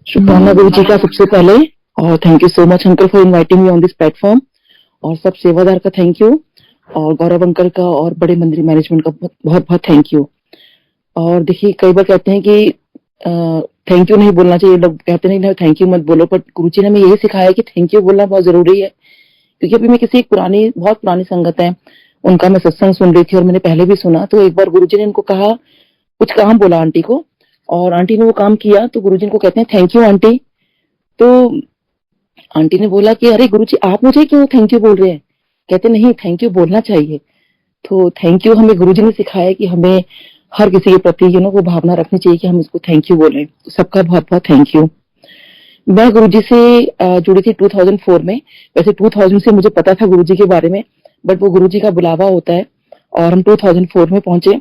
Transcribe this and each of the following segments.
शुभकामना गुरु जी का सबसे पहले। और thank you so much uncle for inviting me on this platform. और सब सेवादार का थैंक यू, और गौरव अंकल का और बड़े मंदिर मैनेजमेंट का बहुत बहुत थैंक यू। और देखिए, कई बार कहते हैं कि थैंक यू नहीं बोलना चाहिए, लोग कहते नहीं थैंक यू मत बोलो, बट गुरुजी ने हमें यही सिखाया कि थैंक यू बोलना बहुत जरूरी है। क्योंकि अभी मैं किसी एक बहुत पुरानी संगत है, उनका मैं सत्संग सुन रही थी और मैंने पहले भी सुना। तो एक बार गुरुजी ने इनको कहा, कुछ काम बोला आंटी को, और आंटी ने वो काम किया, तो गुरुजी इनको कहते हैं थैंक यू आंटी। तो आंटी ने बोला कि अरे गुरुजी, आप मुझे क्यों थैंक यू बोल रहे हैं? कहते नहीं, थैंक यू बोलना चाहिए। तो थैंक यू हमें गुरुजी ने सिखाया कि हमें हर किसी के प्रति वो भावना रखनी चाहिए कि हम इसको थैंक यू बोलें। तो सबका बहुत बहुत थैंक यू। मैं गुरुजी से जुड़ी थी 2004 में। वैसे 2000 से मुझे पता था गुरुजी के बारे में, बट वो गुरुजी का बुलावा होता है, और हम 2004 में पहुंचे।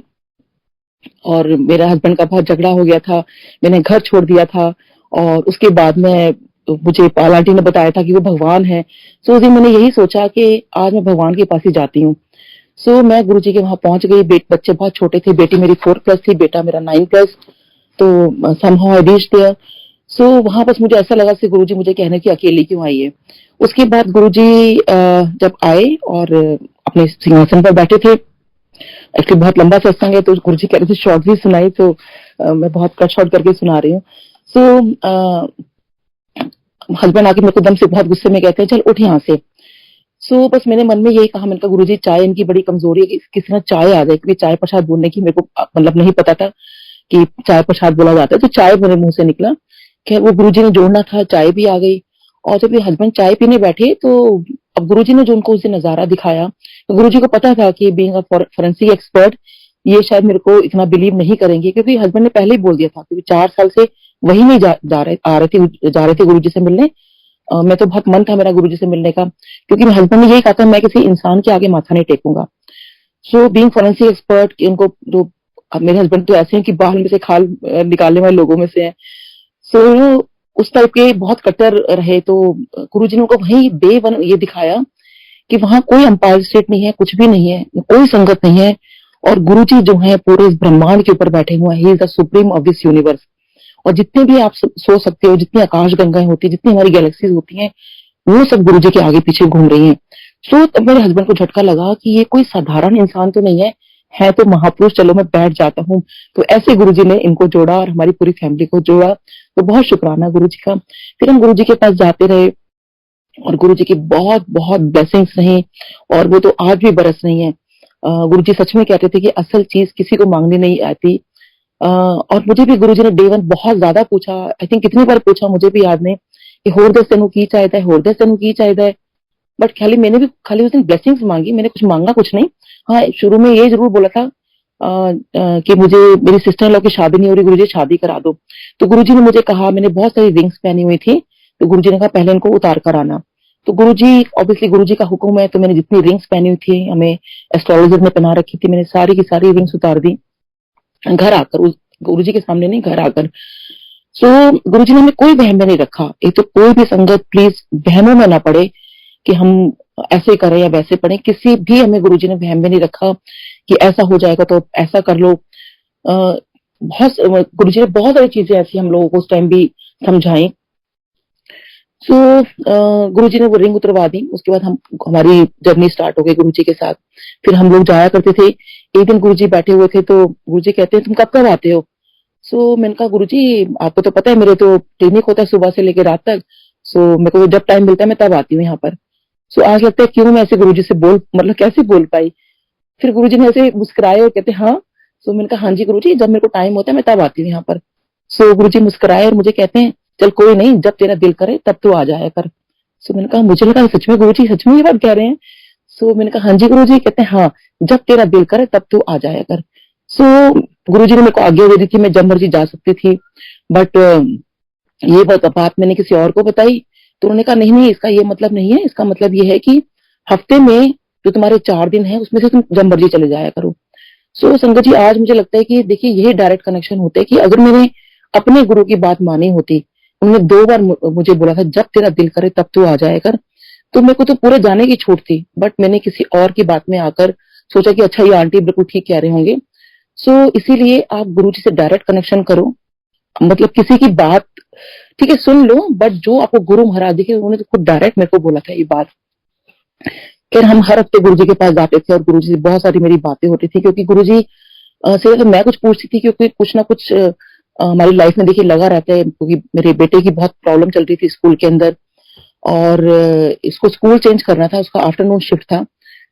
और मेरा हस्बैंड का बहुत झगड़ा हो गया था, मैंने घर छोड़ दिया था। और उसके बाद में मुझे पाल आंटी ने बताया था कि वो भगवान है। सो उस दिन मैंने यही सोचा कि आज मैं भगवान के पास ही जाती हूँ। सो मैं गुरुजी के वहां पहुंच गई। बच्चे बहुत छोटे थे, बेटी मेरी 4+ थी, बेटा मेरा 9+। तो समहाउ आई रीच्ड देयर। सो वहां बस मुझे ऐसा लगा कि गुरुजी मुझे कहने की अकेली क्यों आई है। उसके बाद गुरुजी जब आए और अपने सिंहासन पर बैठे थे, एक्चुअली बहुत लंबा सत्संग है, तो गुरुजी कह रहे थे शॉर्ट भी सुनाई, तो मैं बहुत कट शॉर्ट करके सुना रही हूँ। सो हस्बैंड आके मेरे को दम से बहुत गुस्से में कहते हैं चल उठ यहाँ से। सो बस मैंने मन में यही कहा, मैंने कहा गुरुजी चाय इनकी बड़ी कमजोरी है कि किस तरह चाय आ जाए, क्योंकि चाय प्रसाद बोलने की मेरे को मतलब नहीं पता था कि चाय प्रसाद बोला जाता है। तो चाय मेरे मुंह से निकला, खैर वो गुरुजी ने जोड़ना था, चाय भी आ गई। और जब ये हस्बैंड चाय पीने बैठे, तो अब गुरुजी ने जो उनको उस दिन नजारा दिखाया, तो गुरुजी को पता था कि बीइंग अ फोरेंसिक एक्सपर्ट ये शायद मेरे को इतना बिलीव नहीं करेंगे, क्योंकि हस्बैंड ने पहले ही बोल दिया था, क्योंकि 4 साल से वही नहीं जा रहे थे गुरुजी से मिलने। मैं तो बहुत मन था मेरा गुरुजी से मिलने का, क्योंकि मेरे हस्बैंड ने यही कहा था मैं किसी इंसान के आगे माथा नहीं टेकूंगा। सो बीइंग फोरेंसिक एक्सपर्ट, उनको जो मेरे हस्बैंड तो ऐसे हैं कि बाल में से खाल निकालने वाले लोगों में से हैं। सो उस टाइप के बहुत कट्टर रहे। तो गुरुजी ने उनको वही डे वन ये दिखाया कि वहां कोई अंपायर स्टेट नहीं है, कुछ भी नहीं है, कोई संगत नहीं है, और गुरुजी जो है पूरे इस ब्रह्मांड के ऊपर बैठे हुए हैं। He is the supreme of this universe. और जितने भी आप सोच सकते हो, जितनी आकाश गंगाएं होती है, जितनी हमारी गैलेक्सीज होती हैं, वो सब गुरुजी के आगे पीछे घूम रही हैं। सो तब मेरे हस्बैंड को झटका लगा कि ये कोई साधारण इंसान तो नहीं है तो महापुरुष, चलो मैं बैठ जाता हूँ। तो ऐसे गुरुजी ने इनको जोड़ा और हमारी पूरी फैमिली को जोड़ा। तो बहुत शुक्राना गुरुजी का। फिर हम गुरुजी के पास जाते रहे, और गुरुजी की बहुत बहुत ब्लेसिंग्स रही, और वो तो आज भी बरस रही हैं। गुरुजी सच में कहते थे कि असल चीज किसी को मांगनी नहीं आती। और मुझे भी गुरुजी ने डे वन बहुत ज्यादा पूछा, आई थिंक कितनी बार पूछा मुझे भी याद नहीं, कि होर दस तेनू की चाहिए, होर दस तेनू की चाहिए। बट खाली मैंने भी खाली उस दिन ब्लेसिंग्स मांगी, मैंने कुछ मांगा कुछ नहीं। हाँ, शुरू में ये जरूर बोला था कि मुझे, मेरी सिस्टर इन लॉ की शादी नहीं हो रही, गुरुजी शादी करा दो। तो गुरुजी ने मुझे कहा, मैंने बहुत सारी रिंग्स पहनी हुई थी, तो गुरुजी ने कहा पहले इनको उतार कर आना। तो गुरुजी, ऑब्वियसली गुरुजी का हुक्म है, तो मैंने जितनी रिंग्स पहनी हुई थी, हमें एस्ट्रोलॉजर ने पहना रखी थी, मैंने सारी की सारी रिंग्स उतार दी घर आकर, उस गुरुजी के सामने नहीं, घर आकर। सो गुरुजी ने हमें कोई वहम में नहीं रखा। एक तो कोई भी संगत प्लीज वहमों में ना पड़े कि हम ऐसे करें या वैसे पढ़ें, किसी भी हमें गुरुजी ने वहम में नहीं रखा कि ऐसा हो जाएगा तो ऐसा कर लो। बहुत गुरुजी ने बहुत सारी चीजें ऐसी हम लोगों को उस टाइम भी समझाई। सो गुरुजी ने वो रिंग उतरवा दी। उसके बाद हमारी जर्नी स्टार्ट हो गई गुरुजी के साथ। फिर हम लोग जाया करते थे। एक दिन गुरुजी बैठे हुए थे, तो गुरुजी कहते हैं तुम कब कब आते हो? सो मैंने कहा गुरुजी आपको तो पता है मेरे तो क्लिनिक होता है सुबह से लेकर रात तक। सो मेरे को जब टाइम मिलता है मैं तब आती हूँ यहाँ पर। सो आज लगता है क्यों मैं ऐसे गुरुजी से मतलब कैसे बोल पाई। फिर गुरुजी ने ऐसे मुस्कुराए और कहते हाँ। सो मैंने कहा हाँ जी गुरुजी, जब मेरे को टाइम होता है मैं तब आती हूँ यहाँ पर। सो गुरुजी मुस्कुराए और मुझे कहते हैं चल कोई नहीं, जब तेरा दिल करे तब तू आ जाया कर। सो मैंने कहा, मुझे लगा सच में गुरुजी सच में ये बात कह रहे हैं। सो मैंने कहा हाँ जी गुरुजी। कहते हैं हाँ, जब तेरा दिल करे तब तू आ जाया कर। सो गुरुजी ने मेरे को आज्ञा दे दी थी, मैं जब मर्जी जा सकती थी। बट ये बात मैंने किसी और को बताई, तो उन्होंने कहा नहीं नहीं, इसका ये मतलब नहीं है, इसका मतलब ये है कि हफ्ते में जो तुम्हारे 4 दिन है उसमें से तुम जब मर्जी चले जाया करो। सो संगत जी, आज मुझे लगता है कि देखिए यही डायरेक्ट कनेक्शन होते हैं कि अगर मैंने अपने गुरु की बात मानी होती, उन्होंने 2 बार मुझे बोला था जब तेरा दिल करे तब तू आ जाया कर, तो मेरे को तो पूरे जाने की छूट थी। बट मैंने किसी और की बात में आकर सोचा कि अच्छा ये आंटी बिल्कुल ठीक कह रहे होंगे। सो इसीलिए आप गुरु जी से डायरेक्ट कनेक्शन करो, मतलब किसी की बात ठीक है सुन लो, बट जो आपको गुरु महाराज दिखे उन्होंने तो खुद डायरेक्ट मेरे को बोला था ये बात। फिर हम हर हफ्ते गुरुजी के पास जाते थे और गुरुजी से बहुत सारी मेरी बातें होती थी, क्योंकि गुरुजी से तो मैं कुछ पूछती थी, क्योंकि कुछ ना कुछ हमारी लाइफ में देखिए लगा रहता है, क्योंकि मेरे बेटे की बहुत प्रॉब्लम चल रही थी स्कूल के अंदर, और इसको स्कूल चेंज करना था, उसका आफ्टरनून शिफ्ट था।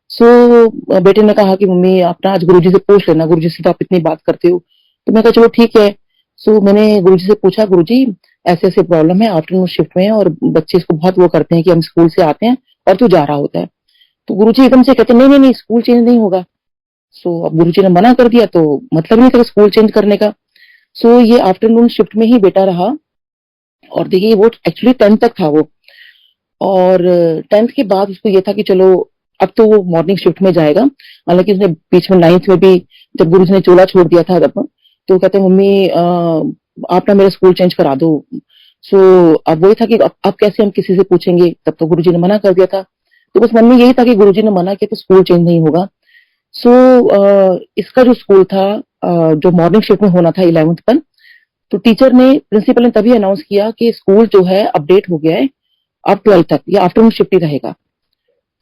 सो बेटे ने कहा कि मम्मी आप ना आज गुरुजी से पूछ लेना, गुरुजी से तो आप इतनी बात करते हो। तो मैं कहा चलो ठीक है। सो मैंने गुरुजी से पूछा, गुरुजी ऐसे ऐसे प्रॉब्लम है, आफ्टरनून शिफ्ट में है और बच्चे इसको बहुत वो करते हैं कि हम स्कूल से आते हैं और तू जा रहा होता है। तो गुरुजी एकदम से कहते नहीं नहीं नहीं, स्कूल चेंज नहीं होगा। सो अब गुरुजी ने मना कर दिया, तो मतलब नहीं था स्कूल चेंज करने का। सो ये आफ्टरनून शिफ्ट में ही बेटा रहा, और देखिए वो एक्चुअली 10th तक था वो, और 10th के बाद उसको ये था कि चलो अब तो वो मॉर्निंग शिफ्ट में जाएगा। हालांकि उसने बीच में 9th में भी जब गुरुजी ने चोला छोड़ दिया था तब, तो कहते मम्मी आप ना मेरा स्कूल चेंज करा दो। सो अब वही था कि अब कैसे हम किसी से पूछेंगे, तब तो गुरुजी ने मना कर दिया था। तो बस मन में यही था कि गुरुजी ने मना किया तो स्कूल चेंज नहीं होगा। सो इसका जो स्कूल था जो मॉर्निंग शिफ्ट में होना था 11th पर, तो टीचर ने प्रिंसिपल ने तभी अनाउंस किया कि स्कूल जो है अपडेट हो गया है, अब 12th तक या आफ्टरनून शिफ्ट ही रहेगा।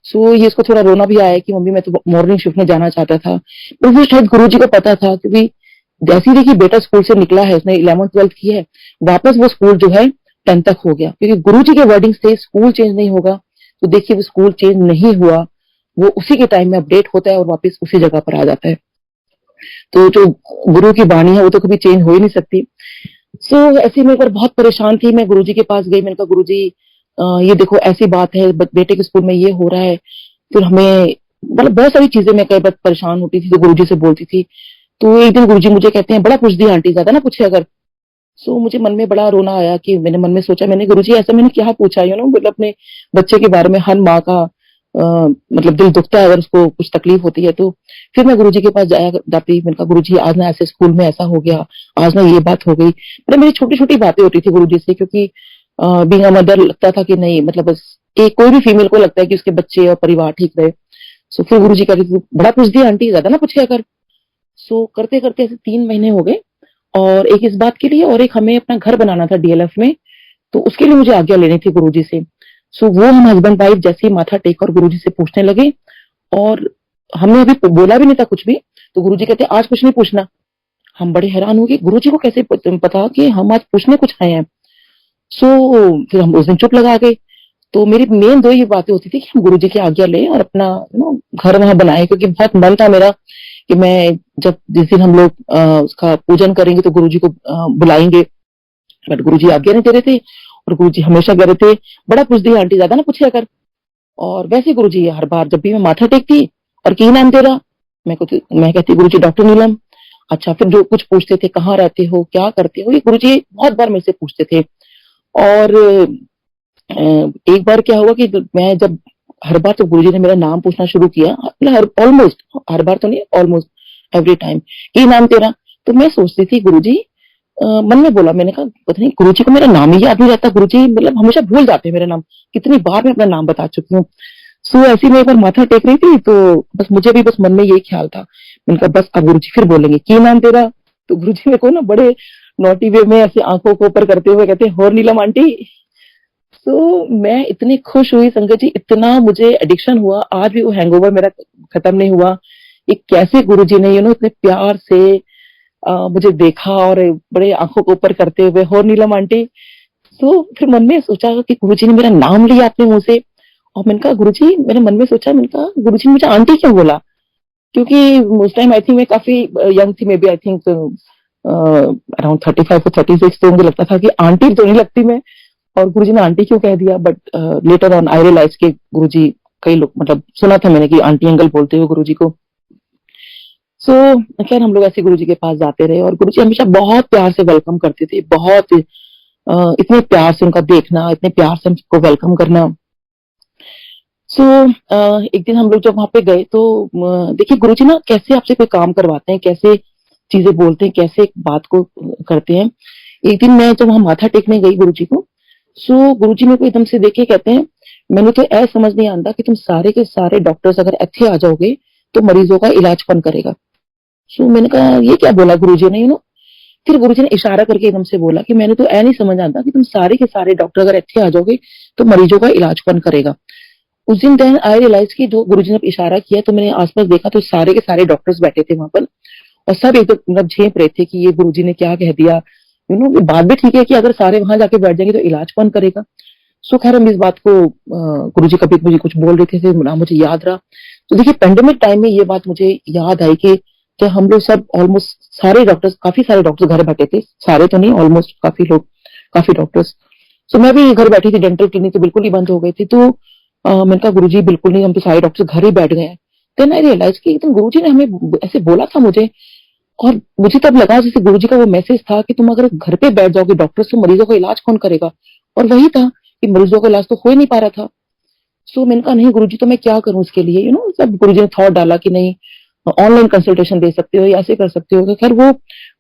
सो ये इसको थोड़ा रोना भी आया कि मम्मी मैं तो मॉर्निंग शिफ्ट में जाना चाहता था, पर फिर शायद गुरुजी को पता था, क्योंकि जैसे ही देखिए बेटा स्कूल से निकला है, उसने 11th-12th की है, वापस वो स्कूल जो है 10th तक हो गया, क्योंकि गुरुजी के वर्डिंग से स्कूल चेंज नहीं होगा। तो देखिए वो स्कूल चेंज नहीं हुआ, वो उसी के टाइम में अपडेट होता है और वापस उसी जगह पर आ जाता है। तो जो गुरु की वाणी है वो तो कभी चेंज हो ही नहीं सकती। सो ऐसे में एक बार बहुत परेशान थी, मैं गुरुजी के पास गई, मैंने कहा गुरुजी ये देखो ऐसी बात है, बेटे के स्कूल में ये हो रहा है। फिर हमें मतलब बहुत सारी चीजें मैं कई बार परेशान होती थी तो गुरुजी से बोलती थी। तो एक दिन गुरुजी मुझे कहते हैं बड़ा पूछ दिया आंटी, ज्यादा ना पूछे अगर। सो मुझे मन में बड़ा रोना आया कि मैंने मन में सोचा, मैंने गुरुजी ऐसा मैंने क्या पूछा, मतलब अपने बच्चे के बारे में। हर माँ का मतलब दिल दुखता है अगर उसको कुछ तकलीफ होती है। तो फिर मैं गुरुजी के पास जाती, मैंने कहा गुरुजी आज ना ऐसे स्कूल में ऐसा हो गया, आज ना ये बात हो गई। मतलब मेरी छोटी छोटी बातें होती थी गुरुजी से, क्योंकि बीइंग अ मदर लगता था कि नहीं, मतलब बस एक कोई भी फीमेल को लगता है कि उसके बच्चे और परिवार ठीक रहे। सो फिर गुरुजी कह रही थी बड़ा पूछ दिया आंटी, ज्यादा ना पूछे अगर। सो करते करते ऐसे 3 महीने हो गए, और एक इस बात के लिए और एक हमें अपना घर बनाना था डीएलएफ में, तो उसके लिए मुझे आज्ञा लेनी थी गुरुजी से। सो वो हम हस्बैंड वाइफ जैसे ही माथा टेक और गुरुजी से पूछने लगे, और हमने अभी बोला भी नहीं था कुछ भी, तो गुरुजी कहते आज कुछ नहीं पूछना। हम बड़े हैरान हो गए, गुरुजी को कैसे पता कि हम आज पूछने कुछ आए हैं। सो फिर हम उस दिन चुप लगा गए। तो मेरी मेन 2 ही बातें होती थी कि हम गुरुजी की आज्ञा लें और अपना घर वहां बनाए, क्योंकि बहुत मन था मेरा कि मैं जब जिस दिन हम लोग उसका पूजन करेंगे तो गुरुजी को बुलाएंगे। बट गुरुजी आज्ञा नहीं दे रहे थे, और गुरुजी हमेशा कह रहे थे बड़ा पूछ दिया आंटी, ज्यादा ना पूछे अगर। और वैसे गुरुजी हर बार जब भी मैं माथा टेकती और की नाम तेरा, मैं कहती गुरुजी डॉक्टर नीलम। अच्छा, फिर जो कुछ पूछते थे कहाँ रहते हो क्या करते हो, ये गुरुजी बहुत बार मेरे से पूछते थे। और एक बार क्या हुआ कि मैं जब हर बार जब गुरुजी ने मेरा नाम पूछना शुरू किया, मतलब ऑलमोस्ट हर बार तो नहीं, ऑलमोस्ट एवरी टाइम ये नाम तेरा, तो मैं सोचती थी गुरुजी मन में बोला, मैंने कहा पता नहीं गुरुजी को मेरा नाम ही याद नहीं रहता, गुरुजी मतलब हमेशा भूल जाते हैं मेरा नाम, कितनी बार मैं अपना नाम बता चुकी हूँ। सो ऐसी में एक बार माथा टेक रही थी, तो बस मुझे भी बस मन में यही ख्याल था, मैंने कहा बस अब गुरुजी फिर बोलेंगे की नाम तेरा। तो गुरुजी मेरे को ना बड़े नोटी वे में ऐसे आंखों को ऊपर करते हुए कहते और नीलम आंटी। तो मैं इतनी खुश हुई संगत जी, इतना मुझे एडिक्शन हुआ, आज भी वो हैंगओवर मेरा खत्म नहीं हुआ। ये कैसे गुरुजी ने इतने प्यार से मुझे देखा और बड़े आंखों को ऊपर करते हुए हो नीलम आंटी। तो फिर मन में सोचा कि गुरुजी ने मेरा नाम लिया अपने मुंह से, और मैंने कहा गुरुजी, मैंने मन में सोचा, मैंने कहा गुरुजी ने मुझे आंटी क्यों बोला, क्योंकि उस टाइम आई थिंक मैं काफी यंग थी, maybe I think around 35 और 36, तो मुझे लगता था कि आंटी तो नहीं लगती मैं, और गुरुजी ने आंटी क्यों कह दिया। But later on I realise के गुरुजी, कई लोग मतलब सुना था मैंने कि आंटी अंकल बोलते हुए गुरुजी को। सो खैर हम लोग ऐसे गुरुजी के पास जाते रहे, और गुरुजी हमेशा बहुत प्यार से वेलकम करते थे, बहुत इतने प्यार से उनका देखना, इतने प्यार से हमको वेलकम करना। सो एक दिन हम लोग जब वहां पे गए, तो देखिए गुरुजी ना कैसे आपसे कोई काम करवाते हैं, कैसे चीजें बोलते हैं, कैसे एक बात को करते हैं। एक दिन मैं जब वहां माथा टेकने गई गुरुजी को, सो गुरुजी मेरे को एकदम से देखे कहते हैं मैंने तो ऐसा समझ नहीं आता कि तुम सारे के सारे डॉक्टर्स अगर ਇੱਥੇ आ जाओगे तो मरीजों का इलाज कौन करेगा। सो मैंने कहा ये क्या बोला गुरुजी ने, फिर गुरुजी ने इशारा करके एकदम से बोला कि मैंने तो ऐ नहीं समझ आता कि तुम सारे के सारे डॉक्टर अगर ਇੱਥੇ आ जाओगे तो मरीजों का इलाज कौन करेगा। उस दिन देन आई रियलाइज कि जो गुरुजी ने इशारा किया तो मैंने आसपास देखा तो सारे के सारे डॉक्टर्स बैठे थे वहां पर और सब एकदम मतलब झेप रहे थे कि ये गुरुजी ने क्या कह दिया। बात भी ठीक है कि अगर सारे वहां जाके बैठ जाएंगे तो इलाज कौन करेगा। सो खैर हम इस बात को गुरुजी कभी मुझे कुछ बोल रहे थे ना मुझे याद रहा। तो देखिए पेंडेमिक टाइम में ये बात मुझे याद आई कि जब हम लोग सब ऑलमोस्ट सारे डॉक्टर्स काफी सारे डॉक्टर्स घर बैठे थे, सारे तो नहीं ऑलमोस्ट काफी लोग काफी डॉक्टर्स। सो मैं भी घर बैठी थी, डेंटल क्लिनिक तो बिल्कुल ही बंद हो गई थी। तो मैंने कहा गुरुजी बिल्कुल नहीं, हम तो सारे डॉक्टर्स घर ही बैठ गए हैं। देन आई रियलाइज कि एकदम गुरुजी ने हमें ऐसे बोला था मुझे और मुझे तब लगा जैसे गुरुजी का वो मैसेज था कि तुम अगर घर पे बैठ जाओगे डॉक्टर्स तो मरीजों का इलाज कौन करेगा। और वही था कि मरीजों का इलाज तो हो ही नहीं पा रहा था। सो मैंने कहा नहीं गुरुजी तो मैं क्या करूं उसके लिए, सब गुरुजी ने थॉट डाला कि नहीं ऑनलाइन कंसल्टेशन दे सकते हो या ऐसे कर सकते हो। खैर वो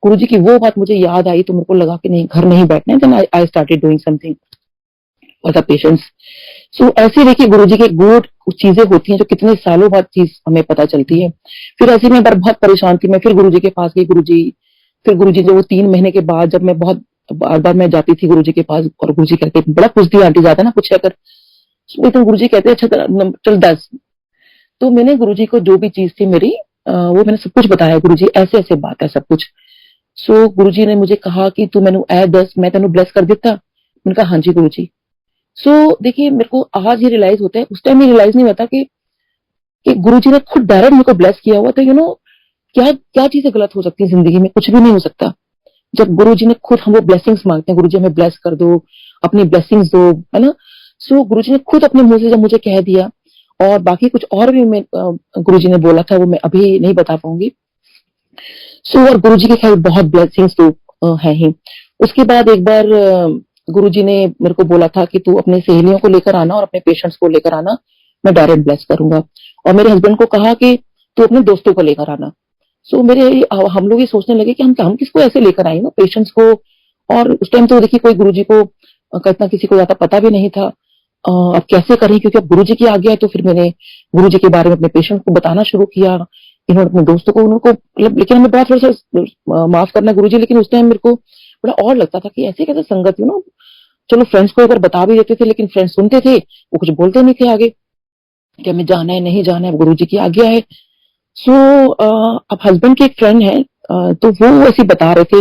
गुरुजी की वो बात मुझे याद आई तो मेरे को लगा कि नहीं घर नहीं बैठना है। Then I started doing something for the patients. So ऐसे देखिए गुरुजी के गुड चीजें होती हैं जो कितने सालों बाद चीज हमें पता चलती है। फिर ऐसे में बहुत परेशान थी मैं, फिर गुरुजी के पास गई। फिर गुरुजी जो वो 3 महीने के बाद जब मैं बहुत बार बार मैं जाती थी गुरुजी के पास और गुरुजी कहते बड़ा पूछती आंटी ज्यादा ना पूछा कर। तो गुरुजी कहते अच्छा चल 10। तो मैंने गुरुजी को जो भी चीज थी मेरी वो मैंने सब कुछ बताया, गुरुजी ऐसे ऐसे बात है सब कुछ। सो गुरुजी ने मुझे कहा कि तू मैनू ए 10 मैं तेन ब्लेस कर दिता। मैंने कहा हाँ जी गुरुजी। सो देखिए मेरे को आज ये रियलाइज होता है, उस टाइम ये रियलाइज नहीं होता कि गुरुजी ने खुद डायरेक्ट मेरे को ब्लेस किया हुआ। तो क्या क्या चीजें गलत हो सकती है जिंदगी में, कुछ भी नहीं हो सकता। जब गुरुजी ने खुद हम वो ब्लेसिंग्स मांगते हैं, गुरुजी हमें ब्लेस कर दो, अपनी ब्लेसिंग्स दो, है ना। सो गुरुजी ने खुद अपने मुंह से जब मुझे कह दिया और बाकी कुछ और भी मैं गुरुजी ने बोला था वो मैं अभी नहीं बता पाऊंगी। सो और गुरुजी के खैर बहुत ब्लेसिंग्स तो है ही। उसके बाद एक बार गुरुजी ने मेरे को बोला था कि तू अपने सहेलियों को लेकर आना और अपने पेशेंट्स को लेकर आना, मैं डायरेक्ट ब्लेस करूंगा। और मेरे हस्बैंड को कहा कि तू अपने दोस्तों को लेकर आना। सो हम लोग ये सोचने लगे कि हम किसको ऐसे लेकर आए ना पेशेंट्स को। और उस टाइम तो देखिए कोई गुरुजी को इतना किसी को ज्यादा पता भी नहीं था। अब कैसे करें क्योंकि अब गुरुजी की आ गया है। तो फिर मैंने गुरुजी के बारे में अपने पेशेंट को बताना शुरू किया, इन्होंने अपने दोस्तों को उनको मतलब। लेकिन हमें बहुत थोड़ा सा माफ करना गुरुजी, लेकिन उस टाइम मेरे को बड़ा और लगता था कि ऐसे कैसे संगत चलो फ्रेंड्स को एक बार बता भी देते थे लेकिन फ्रेंड्स सुनते थे, वो कुछ बोलते नहीं थे आगे कि हमें जाना है नहीं जाना है, गुरुजी की आज्ञा है। सो अब हस्बैंड के एक फ्रेंड है तो वो ऐसे बता रहे थे,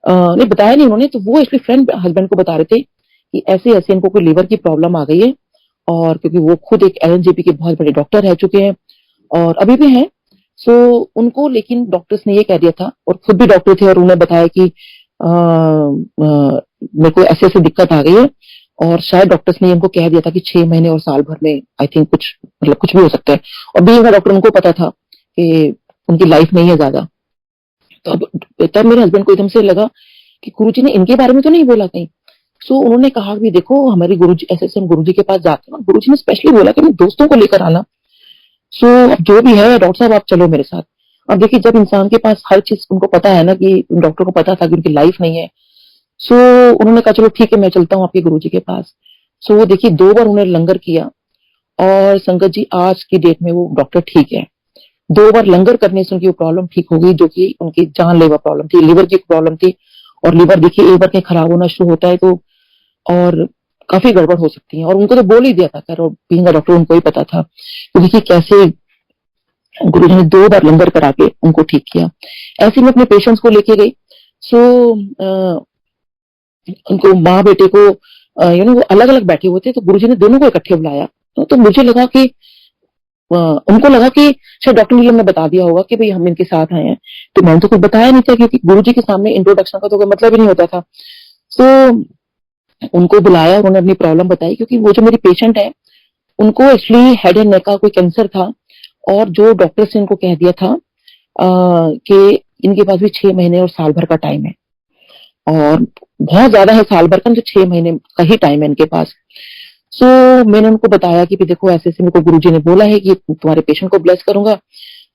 नहीं बताया नहीं उन्होंने, तो वो एक्चुअली फ्रेंड हस्बैंड को बता रहे थे कि ऐसे ऐसे इनको कोई लीवर की प्रॉब्लम आ गई है। और क्योंकि वो खुद एक एलएनजेपी के बहुत बड़े डॉक्टर रह चुके हैं और अभी भी हैं। सो उनको लेकिन डॉक्टर्स ने ये कह दिया था और खुद भी डॉक्टर थे और उन्हें बताया कि मेरे को ऐसे ऐसे दिक्कत आ गई है। और शायद डॉक्टर्स ने उनको कह दिया था कि 6 महीने और साल भर में आई थिंक कुछ मतलब कुछ भी हो सकता है। और बीइंग अ डॉक्टर उनको पता था कि उनकी लाइफ नहीं है ज्यादा। तो तब मेरे हस्बैंड को एकदम से लगा कि गुरुजी ने इनके बारे में तो नहीं बोला कहीं। सो उन्होंने कहा कि देखो हमारी गुरुजी ऐसे ऐसे हम गुरुजी के पास जाते हैं ना, गुरुजी ने स्पेशली बोला कि दोस्तों को लेकर आना। सो जो भी है डॉक्टर साहब आप चलो मेरे साथ। अब देखिए जब इंसान के पास हर चीज उनको पता है ना कि डॉक्टर को पता था कि उनकी लाइफ नहीं है। सो उन्होंने कहा चलो ठीक है मैं चलता हूँ आपके गुरुजी के पास। सो वो देखिए 2 बार उन्होंने लंगर किया और संगत जी आज की डेट में वो डॉक्टर ठीक है। 2 बार लंगर करने से उनकी वो प्रॉब्लम ठीक हो गई जो कि उनकी जानलेवा प्रॉब्लम थी, लीवर की प्रॉब्लम थी। और लीवर देखिए एक बार कहीं खराब होना शुरू होता है तो और काफी गड़बड़ हो सकती है। और उनको तो बोल ही दिया था खैर, और बीइंग अ डॉक्टर उनको ही पता था। तो देखिए कैसे गुरुजी ने 2 बार लंगर करा के उनको ठीक किया। ऐसे में अपने पेशेंट्स को लेके गई। सो उनको माँ बेटे को वो अलग अलग बैठे हुए थे तो गुरुजी ने दोनों को इकट्ठे बुलाया। तो मुझे लगा कि उनको लगा कि शायद डॉक्टर नीलम ने बता दिया होगा कि भाई हम इनके साथ आए हैं। तो मैंने तो कुछ बताया नहीं था क्योंकि गुरुजी के सामने इंट्रोडक्शन का तो कोई मतलब ही नहीं होता था। तो उनको बुलाया, उन्होंने अपनी प्रॉब्लम बताई क्योंकि वो जो मेरी पेशेंट है उनको एक्चुअली हेड एंड नेक का कोई कैंसर था। और जो डॉक्टर्स ने इनको कह दिया था कि इनके पास भी 6 महीने और साल भर का टाइम है। और बहुत ज्यादा है साल भर का, तो 6 महीने का ही टाइम है इनके पास। सो मैंने उनको बताया कि देखो ऐसे ऐसे मेरे को गुरुजी ने बोला है कि तुम्हारे पेशेंट को ब्लेस करूंगा।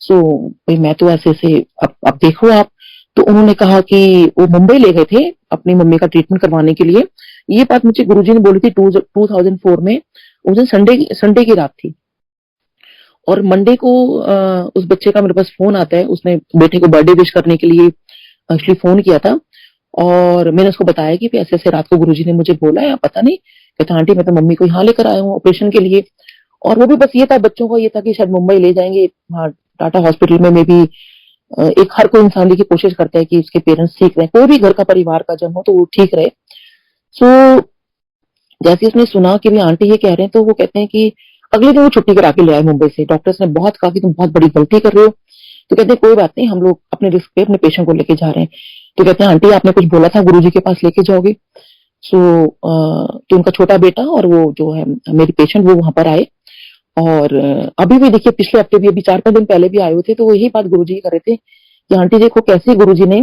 सो भाई मैं तो ऐसे ऐसे अब देखो आप। तो उन्होंने कहा कि वो मुंबई ले गए थे अपनी मम्मी का ट्रीटमेंट करवाने के लिए। ये बात मुझे गुरुजी ने बोली थी 2004 में। उस दिन संडे की रात थी और मंडे को उस बच्चे का मेरे पास फोन आता है। उसने बेटे को बर्थडे विश करने के लिए एक्चुअली फोन किया था। और मैंने उसको बताया कि ऐसे ऐसे रात को गुरुजी ने मुझे बोला है, पता नहीं। कहता आंटी मैं तो मम्मी को यहाँ लेकर आया हूँ ऑपरेशन के लिए। और वो भी बस ये था, बच्चों का ये था कि शायद मुंबई ले जाएंगे, हाँ टाटा हॉस्पिटल में भी। एक हर कोई इंसान देखिए कोशिश करता है कि उसके पेरेंट्स ठीक रहे, कोई भी घर का परिवार का जन हो तो वो ठीक रहे। सो जैसे उसने सुना कि भी आंटी ये कह रहे हैं, तो वो कहते हैं कि अगले दिन वो छुट्टी करा के ले आए मुंबई से। डॉक्टर्स ने बहुत कहा कि तुम बहुत बड़ी गलती कर रहे हो। तो कहते हैं कोई बात नहीं, हम लोग अपने रिस्क पे अपने पेशेंट को लेके जा रहे हैं। तो कहते हैं आंटी आपने कुछ बोला था गुरुजी के पास लेके जाओगे। सो तो उनका छोटा बेटा और वो जो है मेरी पेशेंट, वो वहां पर आए। और अभी भी देखिए पिछले हफ्ते भी, अभी 4-5 दिन पहले भी आए हुए थे, तो वो यही बात गुरुजी कर रहे थे कि आंटी देखो कैसे गुरुजी ने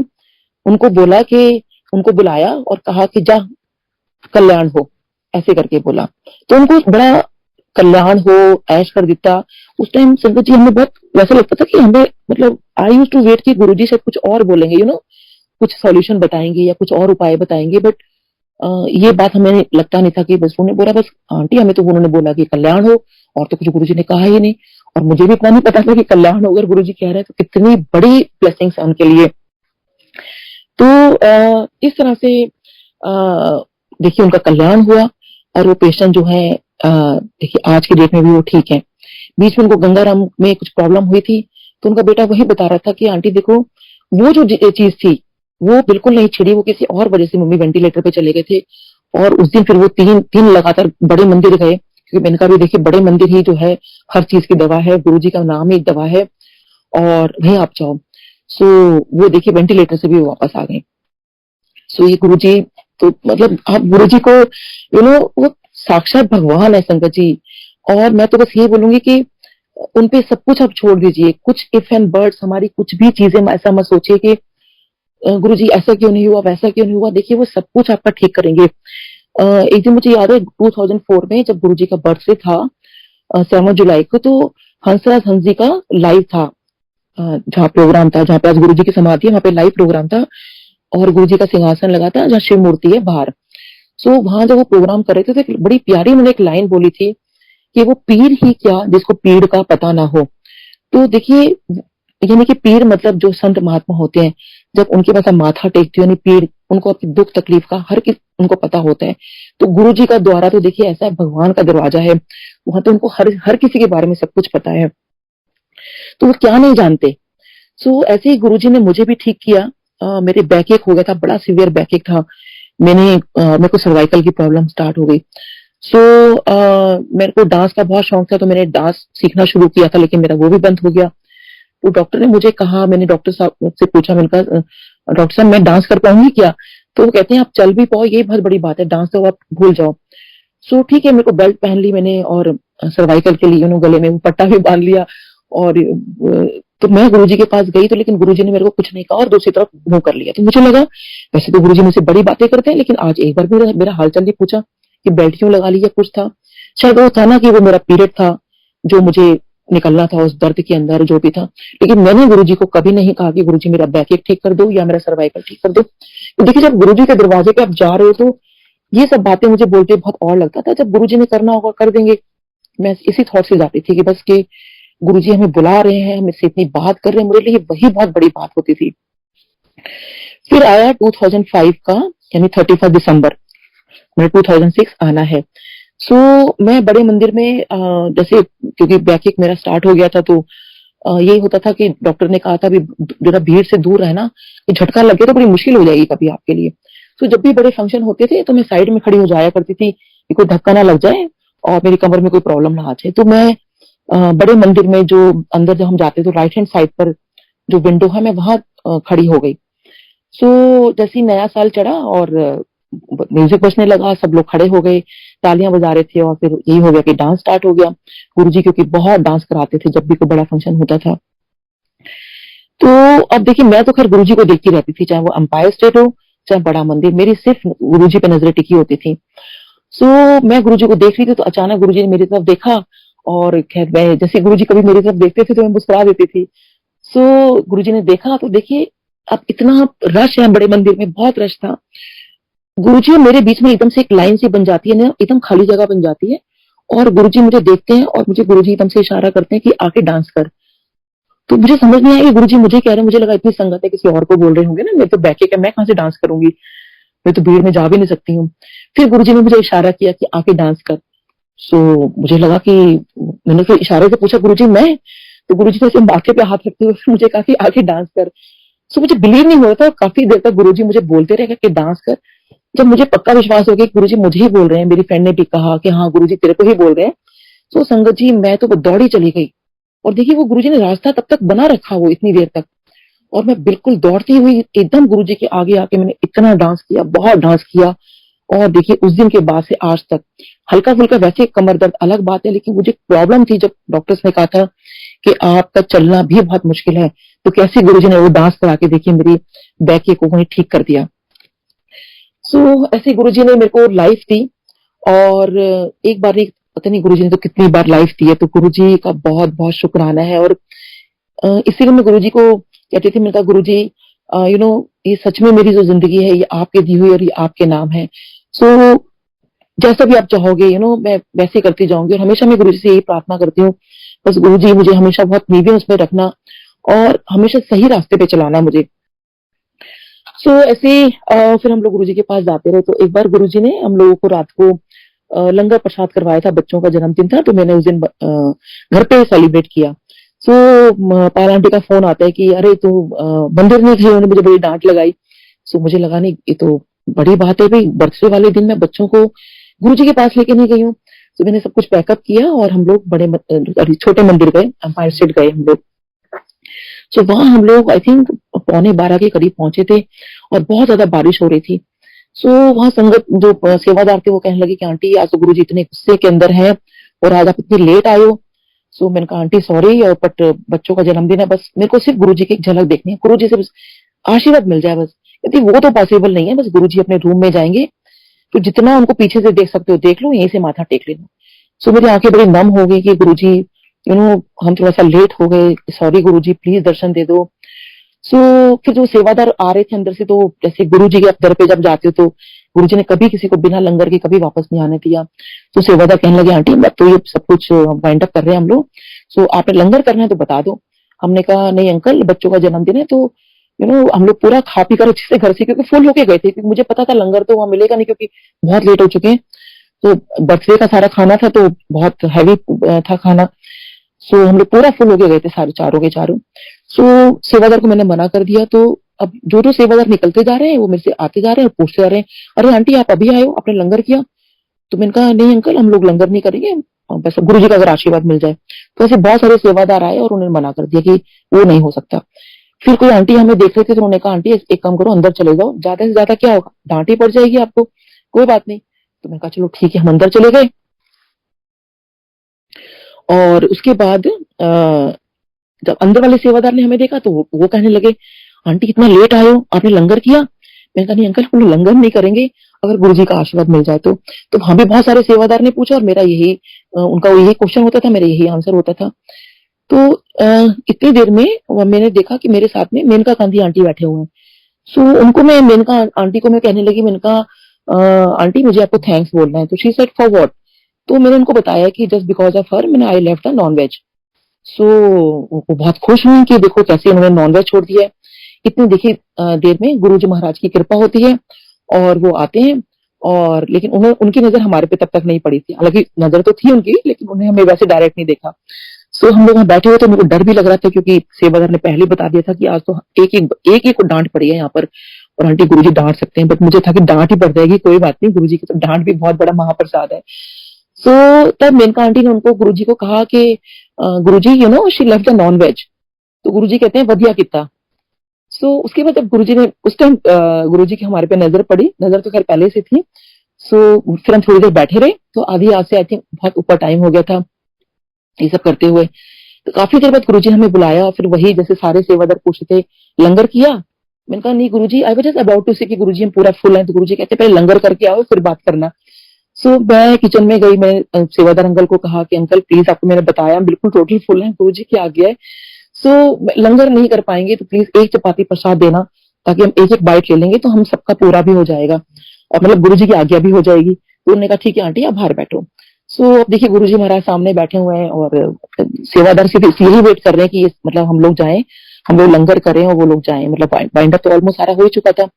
उनको बोला कि उनको बुलाया और कहा कि जा कल्याण हो, ऐसे करके बोला। तो उनको बड़ा कल्याण हो, ऐश कर देता। उस टाइम संगत जी हमें बहुत वैसा लगता था कि हमें मतलब आई यूज टू वेट कि गुरुजी शायद कुछ और बोलेंगे, कुछ सॉल्यूशन बताएंगे या कुछ और उपाय बताएंगे। बट ये बात हमें लगता नहीं था कि बस उन्होंने बोला, बस आंटी हमें तो उन्होंने बोला कि कल्याण हो, और तो कुछ गुरुजी ने कहा ही नहीं। और मुझे भी इतना नहीं पता था कि कल्याण हो, अगर गुरुजी कह रहे हैं तो कितनी बड़ी ब्लेसिंग्स है उनके लिए। तो इस तरह से देखिए उनका कल्याण हुआ और वो पेशेंट जो है देखिए आज की डेट में भी वो ठीक है। बीच में उनको गंगाराम में कुछ प्रॉब्लम हुई थी, तो उनका बेटा वही बता रहा था कि आंटी देखो वो जो चीज थी वो बिल्कुल नहीं छिड़ी, वो किसी और वजह से मम्मी वेंटिलेटर पे चले गए थे। और उस दिन फिर वो तीन लगातार बड़े मंदिर गए, क्योंकि मैंने कहा भी देखिए बड़े मंदिर ही जो है हर चीज की दवा है, गुरुजी का नाम ही दवा है, और वहीं आप जाओ। सो वो देखिए वेंटिलेटर से भी वापस आ गए। सो ये गुरुजी तो मतलब आप गुरुजी को वो साक्षात भगवान है संगत जी। और मैं तो बस ये बोलूंगी कि उनपे सब कुछ आप छोड़ दीजिए, कुछ इफ एंड बर्ड्स हमारी कुछ भी चीजें ऐसा मत सोचिए कि गुरुजी ऐसा क्यों नहीं हुआ, वैसा क्यों नहीं हुआ। देखिए वो सब कुछ आपका ठीक करेंगे। एक दिन मुझे याद है 2004 में जब गुरुजी का बर्थडे था 7 जुलाई को, तो हंसराज हंस जी का लाइव था, जहाँ प्रोग्राम था, जहाँ पे आज गुरुजी की समाधि है वहां पे लाइव प्रोग्राम था। और गुरुजी का सिंहासन लगा था जहाँ शिव मूर्ति है बाहर। सो वहां जब वो प्रोग्राम कर रहे थे तो बड़ी प्यारी उन्होंने एक लाइन बोली थी कि वो पीर ही क्या जिसको पीड़ का पता ना हो। तो देखिए यानी कि पीर मतलब जो संत महात्मा होते हैं, जब उनके पास आप माथा टेकते हो, यानी पीर उनको अपनी दुख तकलीफ का हर किस उनको पता होता है। तो गुरु जी का द्वारा तो देखिए ऐसा भगवान का दरवाजा है, वहां तो उनको हर किसी के बारे में सब कुछ पता है, तो वो क्या नहीं जानते। सो ऐसे ही गुरु जी ने मुझे भी ठीक किया। मेरे बैक एक हो गया था, बड़ा सीवियर बैक एक था। मेरे को सर्वाइकल की प्रॉब्लम स्टार्ट हो गई। सो मेरे को डांस का बहुत शौक था, तो मैंने डांस सीखना शुरू किया था, लेकिन मेरा वो भी बंद हो गया। तो डॉक्टर ने मुझे कहा, मैंने डॉक्टर साहब से पूछा, मैंने कहा डॉक्टर साहब मैं डांस कर पाऊंगी क्या? तो वो कहते हैं आप चल भी पाओ ये बहुत बड़ी बात है, डांस तो आप भूल जाओ। सो ठीक है, मेरे को बेल्ट पहन ली मैंने और सर्वाइकल के लिए गले में वो पट्टा भी बांध लिया। और तो मैं गुरुजी के पास गई, तो लेकिन गुरुजी ने मेरे को कुछ नहीं कहा और दूसरी तरफ मुंह कर लिया। तो मुझे लगा वैसे तो गुरुजी मुझसे बड़ी बातें करते हैं, लेकिन आज एक बार भी मेरा हालचाल नहीं पूछा कि बेल्ट क्यों लगा लिया। कुछ था शायद, वो था ना कि वो मेरा पीरियड था जो मुझे निकलना था उस दर्द के अंदर जो भी था। लेकिन मैंने गुरुजी को कभी नहीं कहा कि गुरुजी मेरा बैक एक ठीक कर दो या मेरा सर्वाइकल ठीक कर दो। तो देखिए जब गुरुजी के दरवाजे पे आप जा रहे हो तो ये सब बातें मुझे बोलते बहुत और लगता था। जब गुरुजी ने करना होगा कर देंगे, मैं इसी थॉट से जाती थी कि बस के गुरुजी हमें बुला रहे हैं, हमें से इतनी बात कर रहे हैं, मेरे लिए वही बहुत बड़ी बात होती थी। फिर आया 2005 का यानी 31 दिसंबर, मेरा 2006 आना है। सो मैं बड़े मंदिर में जैसे क्योंकि बैक एक मेरा स्टार्ट हो गया था, तो यही होता था कि डॉक्टर ने कहा था भी जरा भीड़ से दूर रहना, झटका लग गया तो बड़ी मुश्किल हो जाएगी कभी आपके लिए। तो जब भी बड़े फंक्शन होते थे तो मैं साइड में खड़ी हो जाया करती थी कि कोई धक्का ना लग जाए और मेरी कमर में कोई प्रॉब्लम ना आ जाए। तो मैं बड़े मंदिर में जो अंदर जब हम जाते तो राइट हैंड साइड पर जो विंडो है मैं वहां खड़ी हो गई। सो जैसे ही नया साल चढ़ा और म्यूजिक बजने लगा, सब लोग खड़े हो गए, तालियां बजा रहे थे, और फिर यही हो गया कि डांस स्टार्ट हो गया। गुरुजी क्योंकि बहुत डांस कराते थे जब भी कोई बड़ा फंक्शन होता था। तो अब देखिए मैं तो खैर गुरुजी को देखती रहती थी, चाहे वो अंपायर स्टेट हो चाहे बड़ा मंदिर, मेरी सिर्फ गुरुजी पे नजरें टिकी होती थी। सो मैं गुरुजी को देख रही थी तो अचानक गुरुजी ने मेरी तरफ देखा, और खैर मैं जैसे गुरुजी कभी मेरी तरफ देखते थे तो मैं मुस्कुरा देती थी। सो गुरुजी ने देखा तो देखिए अब इतना रश है बड़े मंदिर में, बहुत रश था। गुरुजी मेरे बीच में एकदम से एक लाइन सी बन जाती है ना, एकदम खाली जगह बन जाती है, और गुरुजी मुझे देखते हैं और मुझे गुरुजी एकदम से इशारा करते हैं कि आके डांस कर। तो मुझे समझ नहीं आया कि गुरुजी मुझे कह रहे हैं, मुझे लगा इतनी संगत है किसी और को बोल रहे होंगे ना, मैं तो बैठे के मैं कहाँ से डांस करूंगी, मैं तो भीड़ में जा भी नहीं सकती हूँ। फिर गुरुजी ने मुझे इशारा किया कि आके डांस कर। सो मुझे लगा कि मैंने फिर इशारे से पूछा गुरुजी मैं, तो गुरुजी ने ऐसे माथे पे हाथ रखते हुए फिर मुझे कहा कि आके डांस कर। सो मुझे बिलीव नहीं हो रहा था, काफी देर तक गुरुजी मुझे बोलते रहे कि डांस कर। जब मुझे पक्का विश्वास हो गया कि गुरुजी मुझे ही बोल रहे हैं, मेरी फ्रेंड ने भी कहा कि हाँ गुरुजी तेरे को ही बोल रहे हैं, तो संगत जी मैं तो दौड़ी चली गई। और देखिए वो गुरुजी ने रास्ता तब तक बना रखा वो इतनी देर तक, और मैं बिल्कुल दौड़ती हुई एकदम गुरुजी के आगे आके मैंने इतना डांस किया, बहुत डांस किया। और देखिए उस दिन के बाद से आज तक हल्का फुल्का वैसे कमर दर्द अलग बात है, लेकिन मुझे प्रॉब्लम थी, जब डॉक्टर्स ने कहा था कि आपका चलना भी बहुत मुश्किल है, तो कैसे गुरुजी ने वो डांस करा के देखिए मेरी बैक के को ठीक कर दिया। सो ऐसे गुरुजी ने मेरे को लाइफ दी। और एक बार नहीं, पता नहीं गुरुजी ने तो कितनी बार लाइफ दी है, तो गुरुजी का बहुत बहुत शुक्राना है। और इसीलिए मैं गुरुजी को कहती थी, मैंने कहा गुरुजी ये सच में मेरी जो जिंदगी है ये आपके दी हुई और ये आपके नाम है। सो जैसा भी आप चाहोगे मैं वैसे करती जाऊंगी। और हमेशा मैं गुरुजी से यही प्रार्थना करती हूँ, बस गुरुजी मुझे हमेशा बहुत नींवें उसमें रखना और हमेशा सही रास्ते पे चलाना मुझे। सो ऐसे फिर हम लोग गुरुजी के पास जाते रहे। तो एक बार गुरुजी ने हम लोगों को रात को लंगर प्रसाद करवाया था, बच्चों का जन्मदिन था, तो मैंने उस दिन घर पे सेलिब्रेट किया। सो पायल आंटी का फोन आता है कि अरे तू मंदिर नहीं गई, उन्होंने मुझे बड़ी डांट लगाई। सो मुझे लगा नहीं ये तो बड़ी बात है भाई, बर्थडे वाले दिन मैं बच्चों को गुरुजी के पास लेके नहीं गई हूँ। तो मैंने सब कुछ पैकअप किया और हम लोग छोटे मंदिर गए, एम्पायर स्टेट गए हम लोग। सो वहां हम लोग आई थिंक 11:45 के करीब पहुंचे थे और बहुत ज्यादा बारिश हो रही थी। सो वहां संगत जो सेवादार थे वो कहने लगे कि आंटी आज तो गुरुजी इतने गुस्से के अंदर हैं और आज आप इतनी लेट आए हो। सो मैंने कहा आंटी सॉरी, और बट बच्चों का जन्मदिन है, बस मेरे को सिर्फ गुरुजी की एक झलक देखनी है, गुरुजी से बस आशीर्वाद मिल जाए बस। कहती वो तो पॉसिबल नहीं है, बस गुरुजी अपने रूम में जाएंगे तो जितना उनको पीछे से देख सकते हो देख लो, यहीं से माथा टेक लेना। सो मेरी आंखें बड़ी नम हो गई कि गुरुजी हम थोड़ा सा लेट हो गए, सॉरी गुरुजी प्लीज दर्शन दे दो। सो फिर जो सेवादार आ रहे थे अंदर से, तो जैसे गुरुजी के दर पे जब जाते हो तो गुरुजी ने कभी किसी को बिना लंगर के कभी वापस नहीं आने दिया। तो सेवादार कहने लगे आंटी अब तो ये सब कुछ वाइंड अप कर रहे हैं हम लोग, सो आपने लंगर करना है तो बता दो। हमने कहा नहीं अंकल बच्चों का जन्मदिन है, तो हम लोग पूरा खा पी कर अच्छे से घर से, क्योंकि फुल होके गए थे, क्योंकि मुझे पता था लंगर तो वहां मिलेगा नहीं क्योंकि बहुत लेट हो चुके हैं। तो बर्थडे का सारा खाना था तो बहुत हैवी था खाना। सो हम लोग पूरा फुल होके गए थे सारे चारों के चारों। सो सेवादार को मैंने मना कर दिया। तो अब जो सेवादार निकलते जा रहे हैं वो मेरे से आते जा रहे हैं और पूछते जा रहे हैं अरे आंटी आप अभी आए हो, आपने लंगर किया? तो मैंने कहा नहीं अंकल हम लोग लंगर नहीं करेंगे, बस गुरुजी का अगर आशीर्वाद मिल जाए। तो ऐसे बहुत सारे सेवादार आए और उन्होंने मना कर दिया कि वो नहीं हो सकता। फिर कोई आंटी हमें देख रहे थे तो उन्होंने कहा आंटी एक काम करो अंदर चले जाओ, ज्यादा से ज्यादा क्या होगा, डांट ही पड़ जाएगी आपको, कोई बात नहीं। तो मैंने कहा चलो ठीक है, हम अंदर चले गए। और उसके बाद जब अंदर वाले सेवादार ने हमें देखा तो वो कहने लगे आंटी इतना लेट आए हो, आपने लंगर किया? मैंने कहा नहीं अंकल हम लंगर नहीं करेंगे, अगर गुरुजी का आशीर्वाद मिल जाए तो। वहां भी बहुत सारे सेवादार ने पूछा और मेरा यही उनका यही क्वेश्चन होता था, मेरा यही आंसर होता था। तो इतनी देर में मैंने देखा कि मेरे साथ में मेनका गांधी आंटी बैठे हुए हैं। सो उनको मैं मेनका आंटी को मैं कहने लगी, मैंने कहा आंटी मुझे आपको थैंक्स बोलना है। तो शी सेड फॉर व्हाट? तो मैंने उनको बताया कि जस्ट बिकॉज ऑफ हर मैंने I left the non veg. So वो बहुत खुश हुई कि देखो कैसे उन्होंने नॉन वेज छोड़ दिया है। इतनी देखिए देर में गुरुजी महाराज की कृपा होती है और वो आते हैं। और लेकिन उन्हें उनकी नजर हमारे पे तब तक नहीं पड़ी थी, हालांकि नजर तो थी उनकी लेकिन उन्हें हमें वैसे डायरेक्ट नहीं देखा। सो हम लोग वहां बैठे हुए तो मेरे को डर भी लग रहा था क्योंकि सेवादार ने पहले बता दिया था कि आज तो एक ही को डांट पड़ी है यहाँ पर और आंटी गुरुजी डांट सकते हैं, बट मुझे था कि डांट ही पड़ जाएगी, कोई बात नहीं, गुरुजी की तो डांट भी बहुत बड़ा महाप्रसाद है। सो तब मेनका आंटी ने उनको गुरुजी को कहा कि Guruji she left the non veg. तो गुरुजी कहते हैं वधिया किता। सो उसके बाद जब गुरुजी ने उस टाइम गुरुजी की हमारे पे नजर पड़ी, नजर तो खैर पहले से थी। सो फिर हम थोड़ी देर बैठे रहे, तो आधी रात से आई थिंक बहुत ऊपर टाइम हो गया था ये सब करते हुए। तो काफी देर बाद गुरुजी ने हमें बुलाया, फिर वही जैसे सारे सेवादार पूछते थे लंगर किया? मैंने कहा नहीं Guruji, I was just about to say कि गुरुजी हम पूरा फुल है। तो गुरुजी कहते पहले लंगर करके आओ फिर बात करना। सो मैं किचन में गई, मैं सेवादार अंकल को कहा कि अंकल प्लीज आपको मैंने बताया बिल्कुल टोटल फुल है, गुरुजी की आज्ञा है, सो लंगर नहीं कर पाएंगे तो प्लीज एक चपाती प्रसाद देना ताकि हम एक एक बाइट ले लेंगे तो हम सबका पूरा भी हो जाएगा और मतलब गुरुजी की आज्ञा भी हो जाएगी। तो उन्होंने कहा ठीक है आंटी आप बाहर बैठो। सो अब देखिए गुरुजी महाराज सामने बैठे हुए हैं और सेवादार सिर्फ यही वेट कर रहे हैं कि मतलब हम लोग जाएं, हम लोग लंगर करें और वो लोग जाएं। मतलब बाइंड अप तो ऑलमोस्ट सारा हो ही चुका था।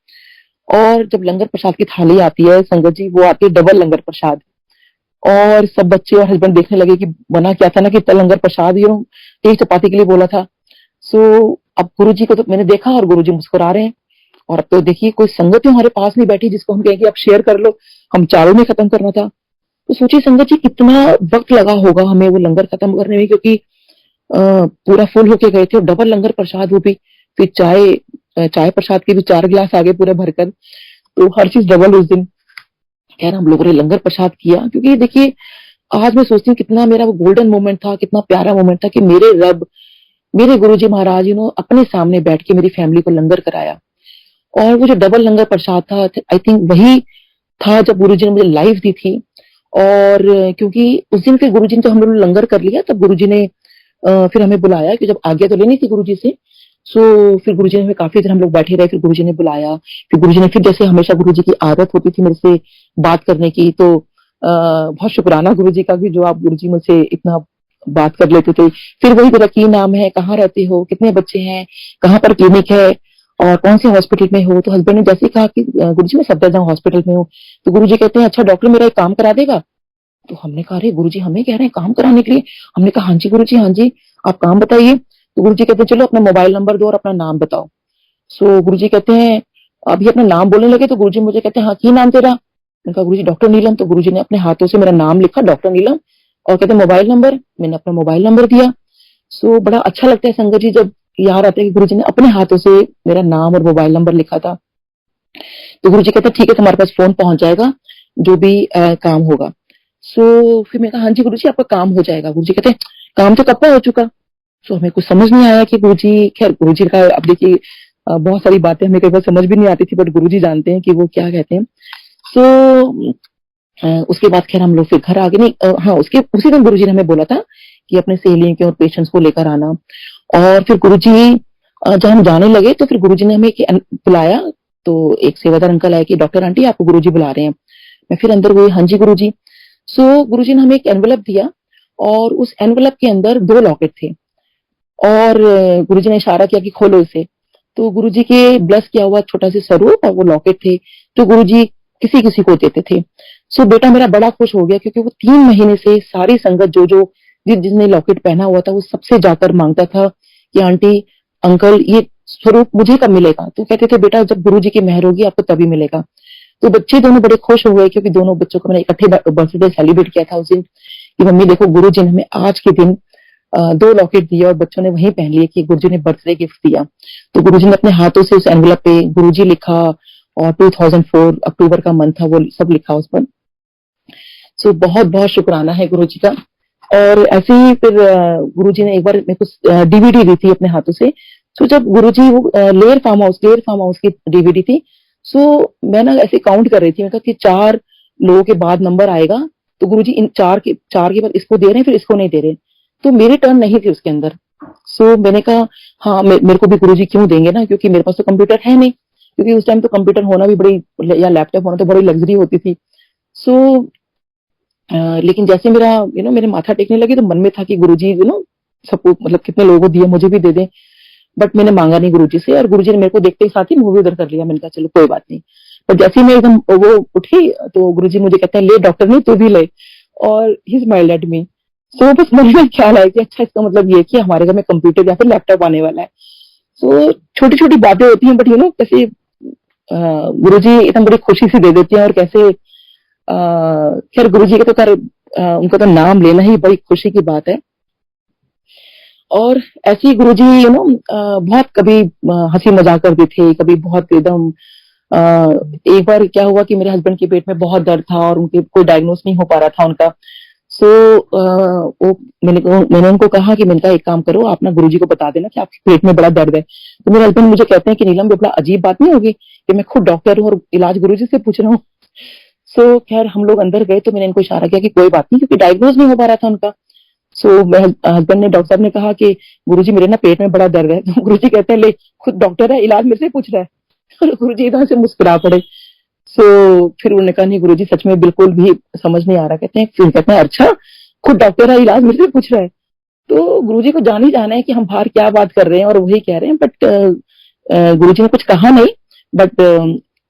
और जब लंगर प्रसाद की थाली आती है संगत जी, वो आती है डबल लंगर प्रसाद। और सब बच्चे और हस्बैंड देखने लगे कि बना क्या था ना कि इतना लंगर प्रसाद एक चपाती के लिए बोला था। सो अब गुरुजी को तो मैंने देखा और गुरुजी मुस्कुरा रहे हैं। और अब तो देखिए कोई संगत ही हमारे पास नहीं बैठी जिसको हम कहें कि आप शेयर कर लो, हम चारों में खत्म करना था। तो सोचिए संगत जी कितना वक्त लगा होगा हमें वो लंगर खत्म करने में, क्योंकि पूरा फुल होके गए थे और डबल लंगर प्रसाद वो भी। फिर चाय प्रसाद के भी 4 गिलास आगे पूरे भरकर। तो हर चीज डबल उस दिन। खैर हम लोगों ने लंगर प्रसाद किया, क्योंकि देखिए आज मैं सोचती हूँ कितना मेरा वो गोल्डन मोमेंट था, कितना प्यारा मोमेंट था कि मेरे रब, मेरे गुरुजी महाराज अपने सामने बैठ के मेरी फैमिली को लंगर कराया। और वो जो डबल लंगर प्रसाद था, आई थिंक वही था जब गुरुजी ने मुझे लाइफ दी थी। और क्योंकि उस दिन फिर गुरुजी ने तो हम लोग लंगर कर लिया, तब गुरुजी ने फिर हमें बुलाया कि जब आज्ञा तो लेनी थी गुरुजी से। सो फिर गुरुजी ने हमें काफी देर हम लोग बैठे रहे, फिर गुरुजी ने बुलाया। फिर गुरुजी ने फिर जैसे हमेशा गुरुजी की आदत होती थी मेरे से बात करने की, तो बहुत शुक्राना गुरुजी का भी जो आप गुरुजी मुझसे इतना बात कर लेते थे। फिर वही तेरा की नाम है, कहाँ रहते हो, कितने बच्चे हैं, कहाँ पर क्लिनिक है और कौन से हॉस्पिटल में हो। तो हस्बैंड ने जैसे ही कहा कि गुरुजी मैं सफदरजंग हॉस्पिटल में हूँ, तो गुरुजी कहते हैं अच्छा डॉक्टर मेरा एक काम करा देगा। तो हमने कहा अरे गुरुजी हमें कह रहे हैं काम कराने के लिए। हमने कहा हाँ जी गुरुजी, हाँ जी आप काम बताइए। तो गुरुजी कहते हैं चलो अपना मोबाइल नंबर दो और अपना नाम बताओ। सो गुरुजी कहते हैं अभी अपना नाम बोलने लगे, तो गुरुजी मुझे कहते हैं हाँ की नाम तेरा। मैंने कहा गुरुजी डॉक्टर नीलम। तो गुरुजी ने अपने हाथों से मेरा नाम लिखा डॉक्टर नीलम और कहते मोबाइल नंबर। मैंने अपना मोबाइल नंबर दिया। सो बड़ा अच्छा लगता है संगत जी जब याद आता है कि गुरुजी ने अपने हाथों से मेरा नाम और मोबाइल नंबर लिखा था। तो गुरुजी कहते ठीक है तुम्हारे पास फोन पहुंच जाएगा जो भी काम होगा। सो फिर मैं कहा हाँ जी गुरुजी आपका काम हो जाएगा। गुरुजी कहते हैं काम तो कब का हो चुका। सो हमें कुछ समझ नहीं आया कि गुरुजी, खैर गुरुजी का अब देखिए बहुत सारी बातें हमें कई बार समझ भी नहीं आती थी, बट गुरुजी जानते हैं कि वो क्या कहते हैं। सो उसके बाद खैर हम लोग फिर घर आ गए। नहीं हाँ उसके उसी दिन गुरुजी ने हमें बोला था कि अपने सहेलियों के और पेशेंट्स को लेकर आना। और फिर गुरुजी जब हम जाने लगे तो फिर गुरुजी ने हमें बुलाया। तो एक सेवादार अंकल आए कि डॉक्टर आंटी आपको गुरुजी बुला रहे हैं। मैं फिर अंदर गई, हाँ जी गुरुजी। सो गुरुजी ने हमें एक एनवलप दिया और उस एनवलप के अंदर 2 लॉकेट थे। और गुरुजी ने इशारा किया कि खोलो इसे। तो गुरुजी के ब्लस किया हुआ छोटा सा स्वरूप और वो लॉकेट थे जो गुरुजी किसी किसी को देते थे। सो बेटा मेरा बड़ा खुश हो गया, क्योंकि वो 3 महीने से सारी संगत जो जो जिसने लॉकेट पहना हुआ था वो सबसे जाकर मांगता था कि आंटी अंकल ये स्वरूप मुझे कब मिलेगा। तो कहते थे बेटा जब गुरुजी की मेहर होगी आपको तभी मिलेगा। तो बच्चे दोनों बड़े खुश हुए, क्योंकि दोनों बच्चों को मैंने इकट्ठे बर्थडे सेलिब्रेट किया था उस दिन कि मम्मी देखो गुरुजी ने हमें आज के दिन 2 लॉकेट दिए और बच्चों ने वही पहन लिए कि गुरुजी ने बर्थडे गिफ्ट दिया। तो गुरुजी ने अपने हाथों से उस एनवलप पे गुरुजी लिखा और 2004 अक्टूबर का मंथ था वो सब लिखा उस पर। सो बहुत बहुत शुक्राना है गुरुजी का। और ऐसे ही फिर गुरुजी ने एक बार मेरे को डीवीडी दी थी अपने हाथों से। सो जब गुरुजी वो लेयर फार्म हाउस की डीवीडी थी। सो मैं ना ऐसे काउंट कर रही थी, मैं कहा कि 4 लोगों के बाद नंबर आएगा, तो गुरुजी इन 4 के बाद इसको दे रहे हैं फिर इसको नहीं दे रहे। तो मेरी टर्न नहीं थी उसके अंदर। सो मैंने कहा हाँ मेरे को भी गुरुजी क्यों देंगे ना, क्योंकि मेरे पास तो कंप्यूटर है नहीं, क्योंकि उस टाइम तो कंप्यूटर होना भी बड़ी या लैपटॉप होना तो बड़ी लग्जरी होती थी। सो लेकिन जैसे मेरा मेरे माथा टेकने लगी तो मन में था कि गुरुजी सबको मतलब कितने लोगों को दिए मुझे भी दे दें। बट मैंने मांगा नहीं गुरुजी से और गुरुजी ने मेरे को देखते ही साथ ही मुंह भी उधर कर लिया। मैंने कहा चलो कोई बात नहीं। पर जैसे ही मैं एकदम वो उठी तो गुरुजी मुझे कहते हैं ले डॉक्टर नहीं तू भी ले। और ही स्माइल्ड एट मी। तो बस मन में ख्याल आया कि अच्छा इसका मतलब ये कि हमारे घर में कंप्यूटर या फिर लैपटॉप आने वाला है। तो छोटी छोटी बातें होती हैं, बट कैसे गुरुजी एकदम बड़ी खुशी से दे देते हैं। और कैसे खैर गुरुजी का तो उनका तो नाम लेना ही बड़ी खुशी की बात है। और ऐसे ही गुरुजी बहुत कभी हंसी मजाक करते थे, कभी बहुत एकदम एक बार क्या हुआ कि मेरे हस्बैंड के पेट में बहुत दर्द था और उनके कोई डायग्नोस नहीं हो पा रहा था उनका। सो वो मैंने उनको कहा कि मैंने कहा एक काम करो आप ना गुरुजी को बता देना कि आपके पेट में बड़ा दर्द है। तो मेरे हस्बैंड मुझे कहते हैं कि नीलम ये बड़ा अजीब बात नहीं होगी कि मैं खुद डॉक्टर हूँ और इलाज गुरुजी से पूछ रहा हूँ। सो खैर हम लोग अंदर गए तो मैंने इनको इशारा किया कि कोई बात नहीं, क्योंकि डायग्नोज नहीं हो पा रहा था उनका। सो हस्बैंड ने डॉक्टर साहब ने कहा कि गुरुजी मेरे ना पेट में बड़ा दर्द है। तो गुरुजी कहते हैं ले खुद डॉक्टर है इलाज मेरे से पूछ रहा है। और गुरुजी इधर से मुस्कुरा पड़े। फिर उन्होंने कहा नहीं गुरुजी सच में बिल्कुल भी समझ नहीं आ रहा। कहते हैं फिर कहते हैं अच्छा खुद डॉक्टर है, इलाज मेरे से पूछ रहा है। तो गुरुजी को जान ही जाना है कि हम बाहर क्या बात कर रहे हैं और वही कह रहे हैं। बट गुरुजी ने कुछ कहा नहीं। बट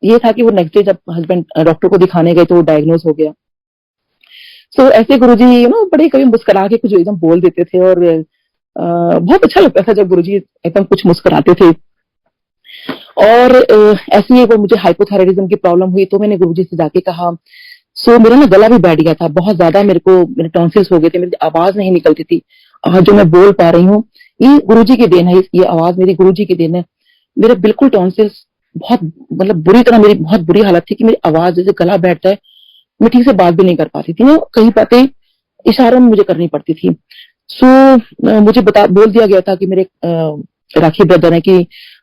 ये था कि वो नेक्स्ट डे जब हस्बैंड डॉक्टर को दिखाने गए तो वो डायग्नोज हो गया। ऐसे गुरुजी बड़े कभी मुस्कुरा के कुछ एकदम बोल देते थे और बहुत अच्छा लगता था जब गुरुजी एकदम कुछ मुस्कुराते थे। और ऐसे ही एक बार मुझे हाइपोथायराइडिज्म की प्रॉब्लम हुई तो मैंने गुरुजी से जाके कहा। मेरा ना गला भी बैठ गया था बहुत ज्यादा, मेरे टॉन्सिल्स हो गए थे, मेरी आवाज नहीं निकलती थी। आज जो मैं बोल पा रही हूँ ये गुरुजी की देन है, ये आवाज मेरी गुरुजी की देन है। मेरा बिल्कुल टॉन्सिल्स बहुत मतलब बुरी तरह, मेरी बहुत बुरी हालत थी कि मेरी आवाज जैसे गला बैठता है, मैं ठीक से बात भी नहीं कर पाती थी ना, कई बातें इशारों में मुझे करनी पड़ती थी। मुझे बोल दिया गया था कि मेरे राखी ब्रदर है कि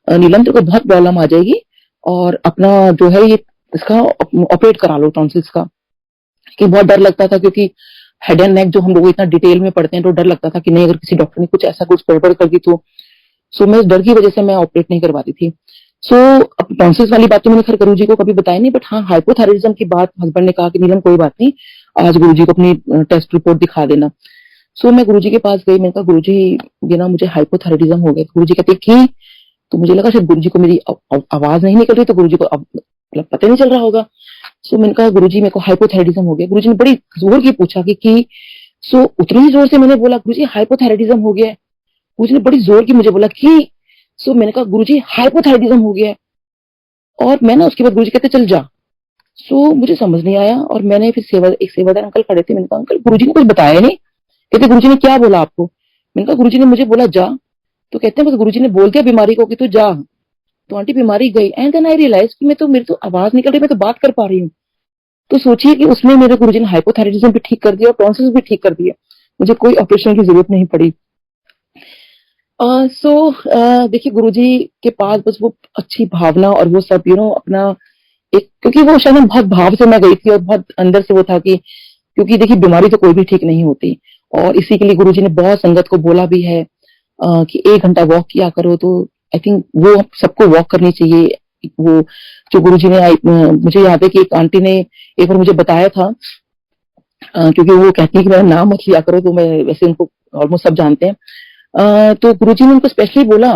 नीलम तेरे को बहुत प्रॉब्लम आ जाएगी और अपना जो है ये इसका ऑपरेट करा लो टॉन्सिल्स का। कि बहुत डर लगता था क्योंकि हेड एंड नेक जो हम लोग इतना डिटेल में पढ़ते हैं तो डर लगता था कि नहीं अगर किसी डॉक्टर ने कुछ ऐसा कुछ गड़बड़ कर दी तो मैं इस डर की वजह से मैं ऑपरेट नहीं करवाती थी। अब टॉन्सिल्स वाली बात तो मैंने खैर गुरुजी को कभी बताई नहीं। बट हाँ हाइपोथायराइडिज्म की बात हस्बैंड ने कहा कि नीलम कोई बात नहीं, आज गुरुजी को अपनी टेस्ट रिपोर्ट दिखा देना। मैं गुरुजी के पास गई, मैंने कहा गुरुजी ये ना मुझे हाइपोथायराइडिज्म हो गया। गुरुजी कहते कि तो मुझे लगा शायद गुरुजी को मेरी आवाज नहीं निकल रही तो गुरुजी को अब मतलब पता नहीं चल रहा होगा। मैंने कहा गुरुजी मेरे को हाइपोथायराइडिज्म हो गया। गुरुजी ने बड़ी जोर की पूछा कि उतनी ही जोर से मैंने बोला गुरुजी हाइपोथायराइडिज्म हो गया है। गुरुजी ने बड़ी जोर की मुझे बोला कि मैंने कहा गुरुजी हाइपोथायराइडिज्म हो गया है। और मैं ना उसके बाद गुरुजी कहते चल जा। मुझे समझ नहीं आया और मैंने फिर एक सेवादार अंकल खड़े थे, मैंने कहा अंकल गुरुजी ने कुछ बताया नहीं। कहते गुरुजी ने क्या बोला आपको? मैंने कहा गुरुजी ने मुझे बोला जा। तो कहते हैं बस गुरुजी ने बोल दिया बीमारी को कि तू जा। तो आंटी बीमारी गई। एंड देन आई रियलाइज कि मेरी तो आवाज निकल रही, मैं तो बात कर पा रही हूँ। तो सोचिए कि उसमें मेरे गुरुजी ने हाइपोथायराइडिज्म भी ठीक कर दिया और टॉन्सिल्स भी ठीक कर दिए, मुझे कोई ऑपरेशन की जरूरत नहीं पड़ी। देखिए गुरुजी के पास बस वो अच्छी भावना और वो सब अपना एक, क्योंकि वो शायद बहुत भाव से मैं गई थी और बहुत अंदर से वो था कि क्योंकि देखिए बीमारी तो कोई भी ठीक नहीं होती और इसी के लिए गुरुजी ने बहुत संगत को बोला भी है कि 1 घंटा वॉक किया करो। तो आई थिंक वो सबको वॉक करनी चाहिए। वो जो गुरुजी ने मुझे याद है कि एक आंटी ने एक बार मुझे बताया था क्योंकि वो कहती है कि मेरा नाम मत लिया करो, तो मैं वैसे उनको ऑलमोस्ट सब जानते हैं। तो गुरुजी ने उनको स्पेशली बोला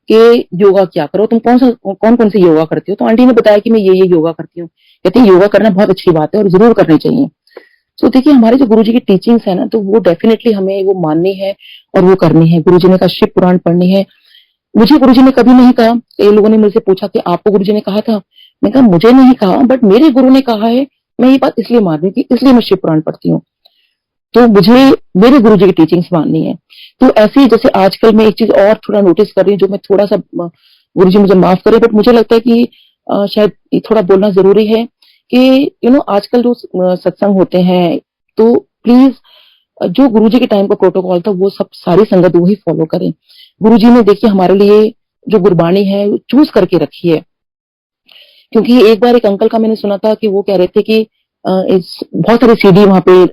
कि योगा क्या करो, तुम कौन कौन से योगा करती हो? तो आंटी ने बताया कि मैं ये योगा करती हूँ। कहती है योगा करना बहुत अच्छी बात है और जरूर करनी चाहिए। देखिए हमारे जो गुरुजी की टीचिंग्स है ना तो वो डेफिनेटली हमें वो माननी है और वो करनी है। गुरुजी ने कहा शिव पुराण पढ़नी है। मुझे गुरुजी ने कभी नहीं कहा, कई लोगों ने मुझसे पूछा कि आपको गुरुजी ने कहा था? मैं कहा मुझे नहीं कहा बट मेरे गुरु ने कहा है, मैं ये बात इसलिए मान रही थी, इसलिए मैं शिव पुराण पढ़ती हूँ। तो मुझे मेरे गुरुजी की टीचिंग्स माननी है। तो ऐसे ही जैसे आजकल मैं एक चीज और थोड़ा नोटिस कर रही हूँ जो मैं थोड़ा सा, गुरुजी मुझे माफ करे बट मुझे लगता है कि शायद थोड़ा बोलना जरूरी है कि आजकल जो सत्संग होते हैं तो प्लीज जो गुरुजी के टाइम का प्रोटोकॉल था वो सब सारी संगत वही फॉलो करें। गुरुजी ने देखिए हमारे लिए जो गुरबाणी है चूज करके रखी है। क्योंकि एक बार एक अंकल का मैंने सुना था कि वो कह रहे थे कि बहुत सारी सीडी वहां पे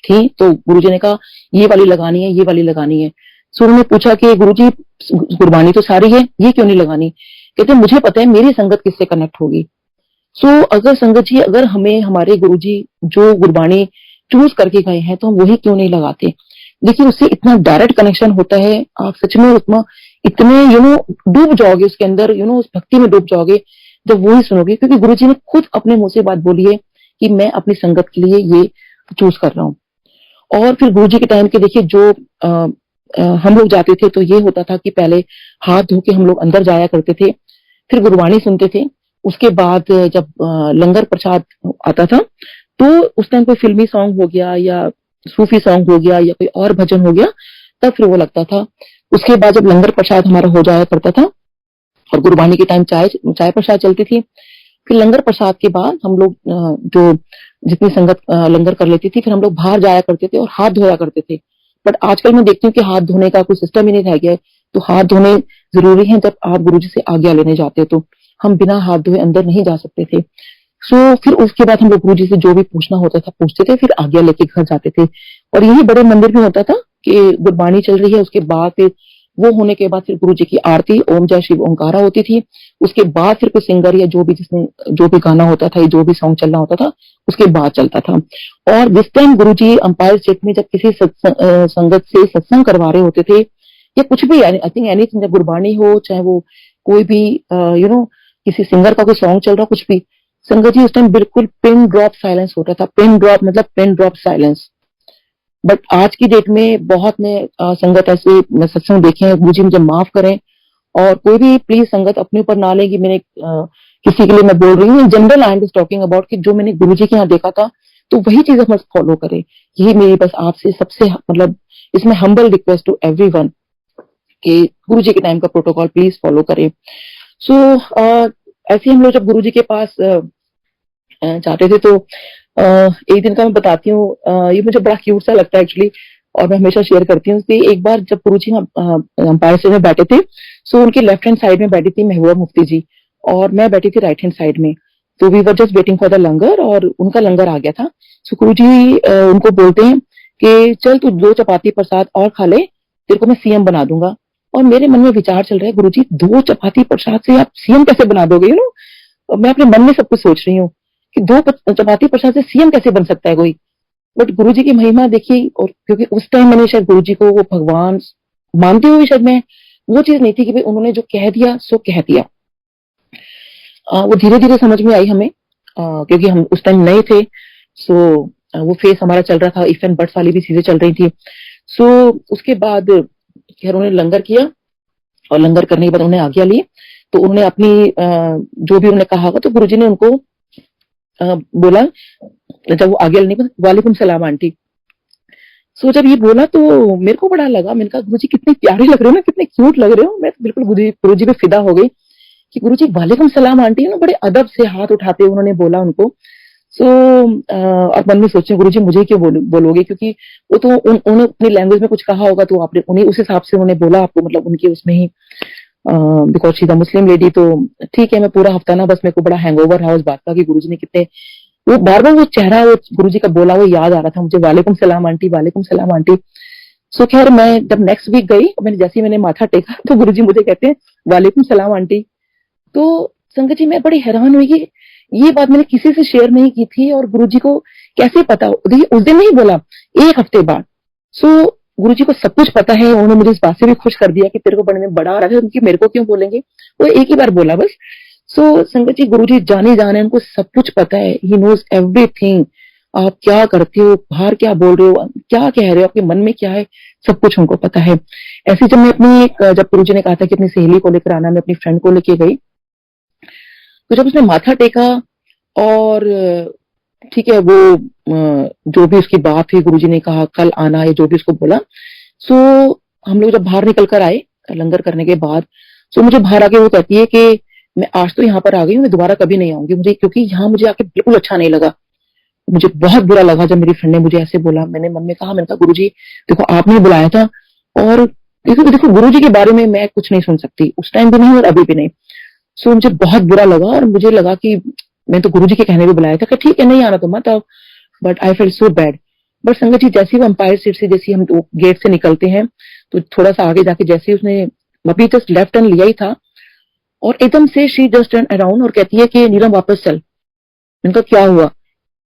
थी तो गुरुजी ने कहा ये वाली लगानी है, ये वाली लगानी है। उन्होंने पूछा कि गुरुजी गुरबाणी तो सारी है, ये क्यों नहीं लगानी? कहते मुझे पता है मेरी संगत किससे कनेक्ट होगी। अगर संगत जी अगर हमें हमारे गुरुजी जो गुरबाणी चूज करके गए हैं तो हम वही क्यों नहीं लगाते? देखिए उससे इतना डायरेक्ट कनेक्शन होता है, आप सच में इतने डूब जाओगे उसके अंदर, उस भक्ति में डूब जाओगे जब वही सुनोगे। क्योंकि गुरुजी ने खुद अपने मुंह से बात बोली है कि मैं अपनी संगत के लिए ये चूज कर रहा हूँ। और फिर गुरुजी के टाइम के देखिए जो हम लोग जाते थे तो ये होता था कि पहले हाथ धो के हम लोग अंदर जाया करते थे, फिर गुरबाणी सुनते थे। उसके बाद जब लंगर प्रसाद आता था तो उस टाइम कोई फिल्मी सॉन्ग हो गया या सूफी सॉन्ग हो गया या कोई और भजन हो गया तब फिर वो लगता था। उसके बाद जब लंगर प्रसाद हमारा हो जाया करता था और गुरबाणी के टाइम चाय प्रसाद चलती थी, फिर लंगर प्रसाद के बाद हम लोग जो जितनी संगत लंगर कर लेती थी फिर हम लोग बाहर जाया करते थे और हाथ धोया करते थे। बट आजकल मैं देखती हूँ कि हाथ धोने का कोई सिस्टम ही नहीं रह गया है। तो हाथ धोने जरूरी है जब आप गुरुजी से आज्ञा लेने जाते तो हम बिना हाथ धोए अंदर नहीं जा सकते थे। फिर उसके बाद हम लोग गुरुजी से जो भी पूछना होता था पूछते थे, फिर आज्ञा लेके घर जाते थे। और यही बड़े मंदिर में होता था कि गुरबाणी चल रही है उसके बाद फिर वो होने के बाद फिर गुरु जी की आरती ओम जय शिव ओंकारा होती थी। उसके बाद फिर कोई सिंगर या जो भी जिसने जो भी गाना होता था, जो भी सॉन्ग चलना होता था, उसके बाद चलता था। और जिस टाइम गुरु जी अंपायर स्टेट में जब किसी संगत से सत्संग करवा रहे होते थे या कुछ भी, आई थिंक एनीथिंग, गुरबानी हो चाहे वो कोई भी किसी सिंगर का कोई सॉन्ग चल रहा, कुछ भी, संगत जी उस टाइम बिल्कुल पिन ड्रॉप साइलेंस होता था। पिन ड्रॉप मतलब पिन ड्रॉप साइलेंस। बट आज की डेट में बहुत ने संगत ऐसे सत्संग देखे हैं, गुरुजी मुझे माफ करें, और कोई भी प्लीज संगत अपने ऊपर ना ले कि मैंने किसी के लिए मैं बोल रही हूँ, general I am just talking about कि जो मैंने गुरुजी के यहाँ देखा था तो वही चीज हम फॉलो करें। यही मेरी बस आपसे सबसे मतलब इसमें हम्बल रिक्वेस्ट टू एवरीवन कि गुरुजी के टाइम का प्रोटोकॉल प्लीज फॉलो करें। सो ऐसे हम लोग जब गुरुजी के पास जाते थे तो एक दिन का मैं बताती हूँ, ये मुझे बड़ा क्यूट सा लगता है एक्चुअली, और मैं हमेशा शेयर करती हूँ कि एक बार जब गुरुजी अंपायर स्टेट में बैठे थे, सो उनकी लेफ्ट हैंड साइड में बैठी थी महबूबा मुफ्ती जी और मैं बैठी थी राइट हैंड साइड में। तो we were just waiting for the langar और उनका लंगर आ गया था। सो गुरुजी उनको बोलते हैं कि चल तू 2 चपाती प्रसाद और खा ले, तेरे को मैं सीएम बना दूंगा। और मेरे मन में विचार चल रहा है, गुरुजी 2 चपाती प्रसाद से आप सीएम कैसे बना दोगे? मैं अपने मन में सब कुछ सोच रही हूँ कि 2 चपाती प्रसाद से सीएम कैसे बन सकता है कोई। बट गुरुजी की महिमा देखिए, और क्योंकि उस टाइम मैंने शायद गुरुजी को वो भगवान मानते हुए शायद मैं वो चीज नहीं थी कि भाई उन्होंने जो कह दिया सो कह दिया। वो धीरे धीरे समझ में आई हमें, क्योंकि हम उस टाइम नए थे। सो वो फेस हमारा चल रहा था, इफ एंड बट्स वाली भी चीजें चल रही थी। सो उसके बाद खैर उन्होंने लंगर किया और लंगर करने के बाद उन्होंने आज्ञा ली। तो उन्होंने अपनी जो भी उन्होंने कहा तो गुरुजी ने उनको बोला, जब वो आज्ञा लेने के बाद, वालेकुम सलाम आंटी। सो जब ये बोला तो मेरे को बड़ा लगा, मैंने कहा गुरुजी कितने प्यारे लग रहे हो ना, कितने क्यूट लग रहे हो। मैं बिल्कुल गुरुजी पे फिदा हो गई कि गुरुजी वालेकुम सलाम आंटी ना, बड़े अदब से हाथ उठाते उन्होंने बोला उनको। सो अब मन में सोचे गुरुजी मुझे क्यों बोलोगे, क्योंकि वो तो उन्होंने अपनी लैंग्वेज में कुछ कहा होगा तो आपने उन्हीं उस हिसाब से उन्होंने बोला आपको, मतलब उनके उसमें ही, because she is a Muslim lady. तो ठीक है, मैं पूरा हफ्ता ना बस मेरे को बड़ा हैंगओवर रहा उस बात का कि गुरुजी ने कितने, वो बार बार वो चेहरा वो गुरुजी का बोला वो याद आ रहा था मुझे, वालेकुम सलाम आंटी, वालेकुम सलाम आंटी। सो खैर मैं जब नेक्स्ट वीक गई, मैंने जैसे ही मैंने माथा टेका तो गुरुजी मुझे कहते हैं वालेकुम सलाम आंटी। तो संगत जी मैं बड़ी हैरान हुई कि ये बात मैंने किसी से शेयर नहीं की थी और गुरुजी को कैसे पता। देखिए उस दिन नहीं बोला, एक हफ्ते बाद। सो गुरुजी को सब कुछ पता है, उन्होंने मुझे इस बात से भी खुश कर दिया कि तेरे को बड़े में बड़ा आ रहा है, उनकी मेरे को क्यों बोलेंगे, वो एक ही बार बोला बस। सो संगत जी गुरुजी जाने जाने उनको सब कुछ पता है, ही नोज एवरीथिंग। आप क्या करते हो, बाहर क्या बोल रहे हो, क्या कह रहे हो, आपके मन में क्या है, सब कुछ उनको पता है। ऐसे जब मैं अपनी जब गुरुजी ने कहा था कि अपनी सहेली को लेकर आना, मैं अपनी फ्रेंड को लेके गई। तो जब उसने माथा टेका और ठीक है वो जो भी उसकी बात थी, गुरुजी ने कहा कल आना या जो भी उसको बोला। सो हम लोग जब बाहर निकल कर आए लंगर करने के बाद, सो मुझे बाहर आके वो कहती है कि मैं आज तो यहाँ पर आ गई हूँ, मैं दोबारा कभी नहीं आऊंगी, मुझे क्योंकि यहाँ मुझे आके बिल्कुल अच्छा नहीं लगा। मुझे बहुत बुरा लगा जब मेरी फ्रेंड ने मुझे ऐसे बोला। मैंने मन में कहा, मैंने कहा गुरुजी देखो आपने बुलाया था, और देखो गुरुजी के बारे में मैं कुछ नहीं सुन सकती, उस टाइम भी नहीं और अभी भी नहीं। सो मुझे बहुत बुरा लगा और मुझे लगा कि मैं तो गुरुजी के कहने पे बुलाया था कि ठीक है नहीं आना तो मत आओ, but I felt so bad. But संगत जी जैसे ही वो अंपायर सीट से जैसे हम गेट से निकलते हैं तो थोड़ा सा आगे जाके जैसे उसने अभी जस्ट लेफ्ट टर्न लिया ही था और एकदम से शी जस्ट टर्न अराउंड और कहती है कि नीलम वापस चल। मैंने कहा क्या हुआ?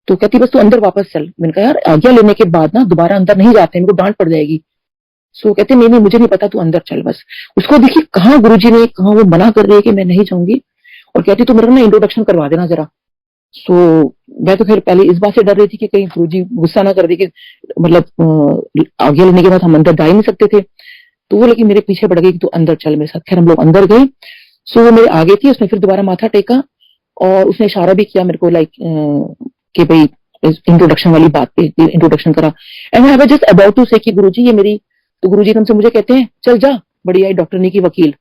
तो कहती बस तू अंदर वापस चल। मैंने कहा यार आज्ञा लेने के बाद ना दोबारा अंदर नहीं जाते, मेरे को डांट पड़ जाएगी। सो कहते नहीं नहीं मुझे नहीं पता, तू अंदर चल बस। उसको देखिए कहाँ गुरुजी ने कहा वो मना कर रही है कि मैं नहीं जाऊंगी, और कहती तो मेरे को ना इंट्रोडक्शन करवा देना जरा। सो मैं तो फिर पहले इस बात से डर रही थी कि कहीं गुरुजी गुस्सा ना कर दे कि मतलब आगे लेने के बाद हम अंदर जा ही नहीं सकते थे। तो वो लेकिन मेरे पीछे पड़ गई कि तू अंदर चल मेरे साथ। खैर हम लोग अंदर गए। सो वो मेरे आगे थी, उसने फिर दोबारा माथा टेका और उसने इशारा भी किया मेरे को लाइक कि भाई इंट्रोडक्शन वाली बात पे इंट्रोडक्शन करा। And I was just about to say कि गुरुजी ये मेरी, तो गुरुजी एकदम से मुझे कहते हैं चल जा बड़ी आई डॉक्टरनी की वकील।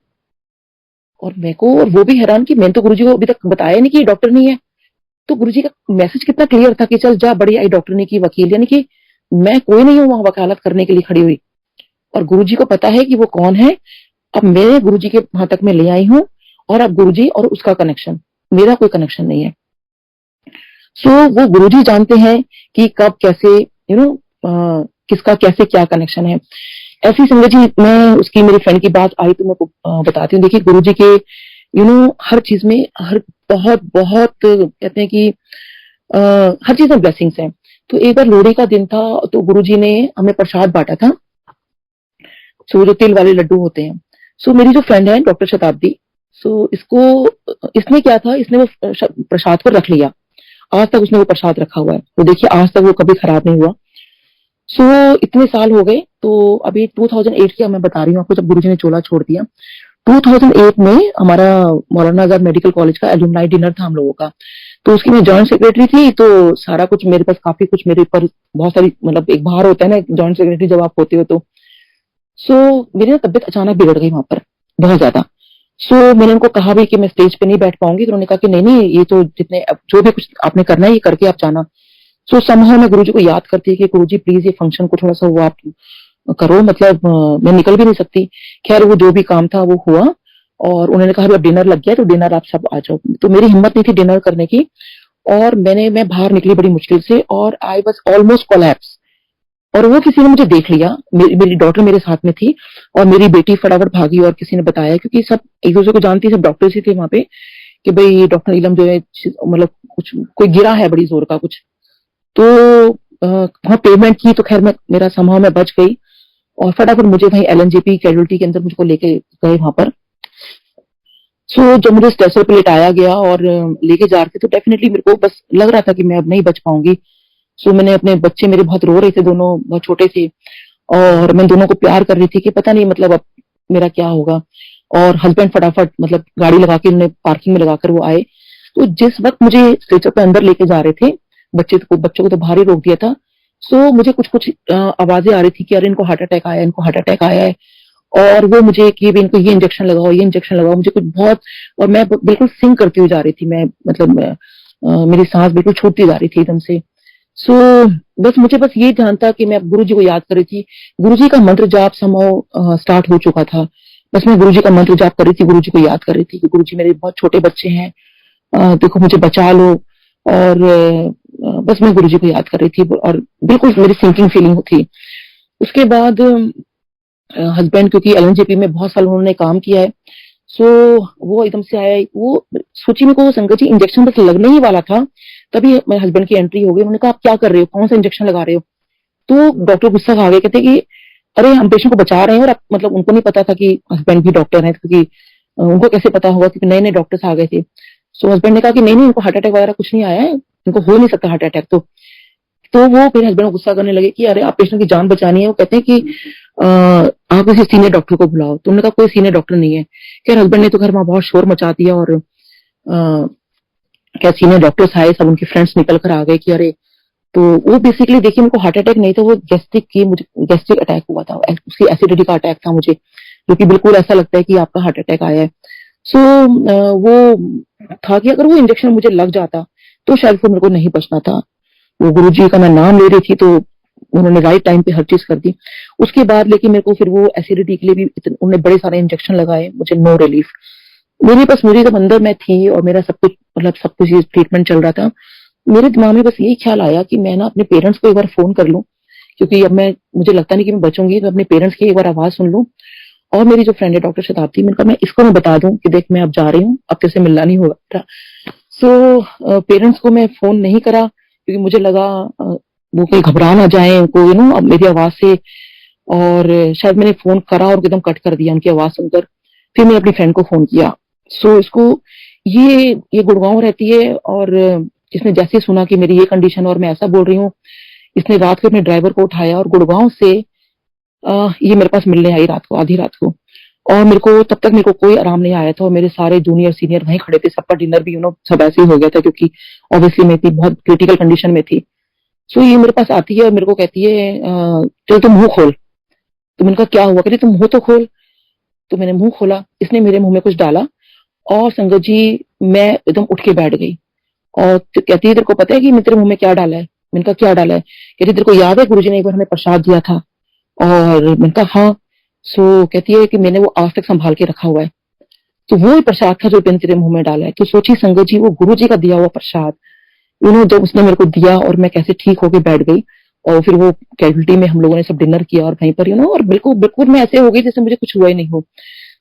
और मेरे को और वो भी हैरान कि मैंने तो गुरुजी को अभी तक बताया नहीं कि ये डॉक्टर नहीं है। तो गुरुजी का मैसेज कितना क्लियर था कि चल जा बड़ी आई डॉक्टरनी की वकील, यानी कि मैं कोई नहीं हूं वहां वकालत करने के लिए खड़ी हुई, और गुरुजी को पता है कि वो कौन है। अब मैं गुरुजी के वहां तक मैं ले आई हूँ, और अब गुरुजी और उसका कनेक्शन, मेरा कोई कनेक्शन नहीं है। सो वो गुरुजी जानते हैं कि कब कैसे किसका कैसे क्या कनेक्शन है। ऐसी संगत जी, मैं उसकी मेरी फ्रेंड की बात आई तो मैं बताती हूँ। देखिए गुरु जी के हर चीज में, हर बहुत बहुत कहते हैं कि हर चीज में ब्लेसिंग्स हैं। तो एक बार लोहड़ी का दिन था, तो गुरु जी ने हमें प्रसाद बांटा था। सो जो तिल वाले लड्डू होते हैं। सो मेरी जो फ्रेंड है डॉक्टर शताब्दी, सो इसने क्या था, इसने वो प्रसाद को रख लिया। आज तक उसने वो प्रसाद रखा हुआ है, तो देखिए आज तक वो कभी खराब नहीं हुआ। सो इतने साल हो गए, तो अभी 2008 की मैं बता रही हूँ आपको, जब गुरुजी ने चोला छोड़ दिया। 2008 में हमारा मौलाना आजाद मेडिकल कॉलेज का एलुमनाई डिनर था हम लोगों का। तो उसकी मैं जॉइंट सेक्रेटरी थी, तो सारा कुछ मेरे पास, काफी कुछ मेरे ऊपर, बहुत सारी, मतलब एक भार होता है ना जॉइंट सेक्रेटरी जब आप होते हो तो। सो मेरी ना तबियत अचानक बिगड़ गई वहां पर, बहुत ज्यादा। सो मैंने उनको कहा भी कि मैं स्टेज पे नहीं बैठ पाऊंगी, तो उन्होंने कहा कि नहीं नहीं, ये तो जितने जो भी कुछ आपने करना है ये करके आप जाना। सो समहाउ मैं गुरुजी को याद करती कि गुरुजी प्लीज ये फंक्शन को थोड़ा सा वो आप करो, मतलब मैं निकल भी नहीं सकती। खैर वो जो भी काम था वो हुआ, और उन्होंने कहा अब डिनर लग गया, तो डिनर आप सब आ जाओ। तो मेरी हिम्मत नहीं थी डिनर करने की, और मैं बाहर निकली बड़ी मुश्किल से, और आई वाज ऑलमोस्ट कोलैप्स। और वो किसी ने मुझे देख लिया, मेरी डॉटर मेरे साथ में थी, और मेरी बेटी फटाफट भागी, और किसी ने बताया, क्योंकि सब एक दूसरे को जानती, सब डॉक्टर्स ही थे वहां पे, कि भाई डॉक्टर नीलम जो है, मतलब कुछ कोई गिरा है बड़ी जोर का कुछ। तो वहां पेमेंट की, तो खैर मेरा समहाउ मैं बच गई, और फटाफट मुझे वहीं एलएनजेपी कैजुअलिटी के अंदर मुझको लेके गए वहां पर। सो जब मुझे स्ट्रेचर पे लिटाया गया और लेके जा रहे थे, तो डेफिनेटली मेरे को बस लग रहा था कि मैं अब नहीं बच पाऊंगी। सो मैंने अपने बच्चे, मेरे बहुत रो रहे थे, दोनों बहुत छोटे थे, और मैं दोनों को प्यार कर रही थी कि पता नहीं मतलब अब मेरा क्या होगा। और हस्बैंड फटाफट मतलब गाड़ी लगा के, उन्होंने पार्किंग में लगाकर वो आए। तो जिस वक्त मुझे स्ट्रेचर पे अंदर लेके जा रहे थे, बच्चों को तो बाहर ही रोक दिया था। सो मुझे कुछ कुछ आवाजें आ रही थी कि अरे इनको हार्ट अटैक आया है, इनको हार्ट अटैक आया है। और वो मुझे कि भी इनको ये इंजेक्शन लगाओ, ये इंजेक्शन लगाओ, मुझे कुछ बहुत, और मैं बिल्कुल सिंक करती हुई जा रही थी, मैं मतलब मेरी सांस बिल्कुल छूटती जा रही थी एकदम से। सो बस मुझे बस ये ध्यान था कि मैं गुरु जी को याद कर रही थी। गुरु जी का मंत्र जाप समहाउ स्टार्ट हो चुका था। बस मैं गुरु जी का मंत्र जाप कर रही थी, गुरु जी को याद कर रही थी कि गुरु जी मेरे बहुत छोटे बच्चे हैं, देखो मुझे बचा लो। और बस मैं गुरु जी को याद कर रही थी, और बिल्कुल मेरी सिंकिंग फीलिंग थी। उसके बाद हस्बैंड, क्योंकि एलएनजेपी में बहुत साल उन्होंने काम किया है, सो वो एकदम से आया, वो सोची मेरे को संगत जी इंजेक्शन बस लगने ही वाला था, तभी मेरे हस्बैंड की एंट्री हो गई। उन्होंने कहा आप क्या कर रहे हो, कौन सा इंजेक्शन लगा रहे हो। तो डॉक्टर गुस्सा खा गए, कहते कि अरे हम पेशेंट को बचा रहे हैं, और मतलब उनको नहीं पता था कि हस्बैंड भी डॉक्टर है, क्योंकि उनको कैसे पता होगा, क्योंकि नए नए डॉक्टर्स आ गए थे। सो हस्बैंड ने कहा कि नहीं नहीं, इनको हार्ट अटैक वगैरह कुछ नहीं आया है, इनको हो नहीं सकता हार्ट अटैक। तो वो फिर हस्बैंड गुस्सा करने लगे कि अरे आप पेशेंट की जान बचानी है। वो कहते हैं कि आप किसी सीनियर डॉक्टर को बुलाओ। तो उन्होंने कहा कोई सीनियर डॉक्टर नहीं है। खैर हस्बैंड ने तो घर में बहुत शोर मचा दिया, और क्या सीनियर डॉक्टर्स आए, सब उनके फ्रेंड्स निकल कर आ गए कि अरे। तो वो बेसिकली देखिए मेरे को हार्ट अटैक नहीं था, वो मुझे गैस्ट्रिक अटैक हुआ था, उसकी एसिडिटी का अटैक था मुझे, जो कि बिल्कुल ऐसा लगता है कि आपका हार्ट अटैक आया है। सो वो था कि अगर वो इंजेक्शन मुझे लग जाता तो शायद फिर मेरे को नहीं बचना था। वो गुरु जी का मैं नाम ले रही थी, तो उन्होंने राइट टाइम पे हर चीज कर दी। उसके बाद लेकिन मेरे को फिर वो एसिडिटी के लिए भी उन्होंने बड़े सारे इंजेक्शन लगाए, मुझे नो रिलीफ। मुझे जब अंदर मैं थी और मेरा सब कुछ, मतलब सब कुछ ट्रीटमेंट चल रहा था, मेरे दिमाग में बस यही ख्याल आया कि मैं ना अपने पेरेंट्स को एक बार फोन कर लूं, क्योंकि अब मुझे लगता नहीं कि मैं बचूंगी, तो अपने पेरेंट्स की एक बार आवाज सुन लूं। और मेरी जो फ्रेंड है डॉक्टर शताब्दी, मैंने कहा मैं इसको मैं बता दूं कि देख मैं अब जा रही हूँ, अब तेरे से मिलना नहीं होगा। सो पेरेंट्स को मैं फोन नहीं करा, क्योंकि मुझे लगा वो कोई घबरा ना जाए उनको, अब मेरी आवाज से। और शायद मैंने फोन करा और एकदम कट कर दिया उनकी आवाज सुनकर। फिर मैंने अपनी फ्रेंड को फोन किया। सो इसको ये गुड़गांव रहती है, और इसने जैसे सुना कि मेरी ये कंडीशन और मैं ऐसा बोल रही हूँ, इसने रात को अपने ड्राइवर को उठाया और गुड़गांव से ये मेरे पास मिलने आई रात को, आधी रात को। और तब तक मेरे को कोई आराम नहीं आया था, और मेरे सारे जूनियर सीनियर वहीं खड़े थे, सबका डिनर भी सब ऐसे ही हो गया था, क्योंकि ऑब्वियसली मैं इतनी बहुत क्रिटिकल कंडीशन में थी। सो ये मेरे पास आती है और मेरे को कहती है चल तुम मुंह खोल। तो मैंने कहा क्या हुआ, कहती तुम मुंह तो खोल। तो मैंने मुंह खोला, इसने मेरे मुंह में कुछ डाला, और संगत जी मैं एकदम उठ के बैठ गई। और कहती है तेरे को पता है कि मैं तेरे मुंह में क्या डाला है। मैंने कहा क्या डाला है। कहती तेरे को याद है गुरुजी ने एक बार हमें प्रसाद दिया था। और मैंने कहा हाँ। सो कहती है कि मैंने वो आज तक संभाल के रखा हुआ है। तो वो ही प्रसाद था जो मैंने तेरे मुंह में डाला है। तो सोची संगत जी, वो गुरु जी का दिया हुआ प्रसाद जब उसने मेरे को दिया, और मैं कैसे ठीक होके बैठ गई। और फिर वो कैजुअलिटी में हम लोगों ने सब डिनर किया और वहीं पर और बिल्कुल बिल्कुल मैं ऐसे हो गई जैसे मुझे कुछ हुआ ही नहीं हो।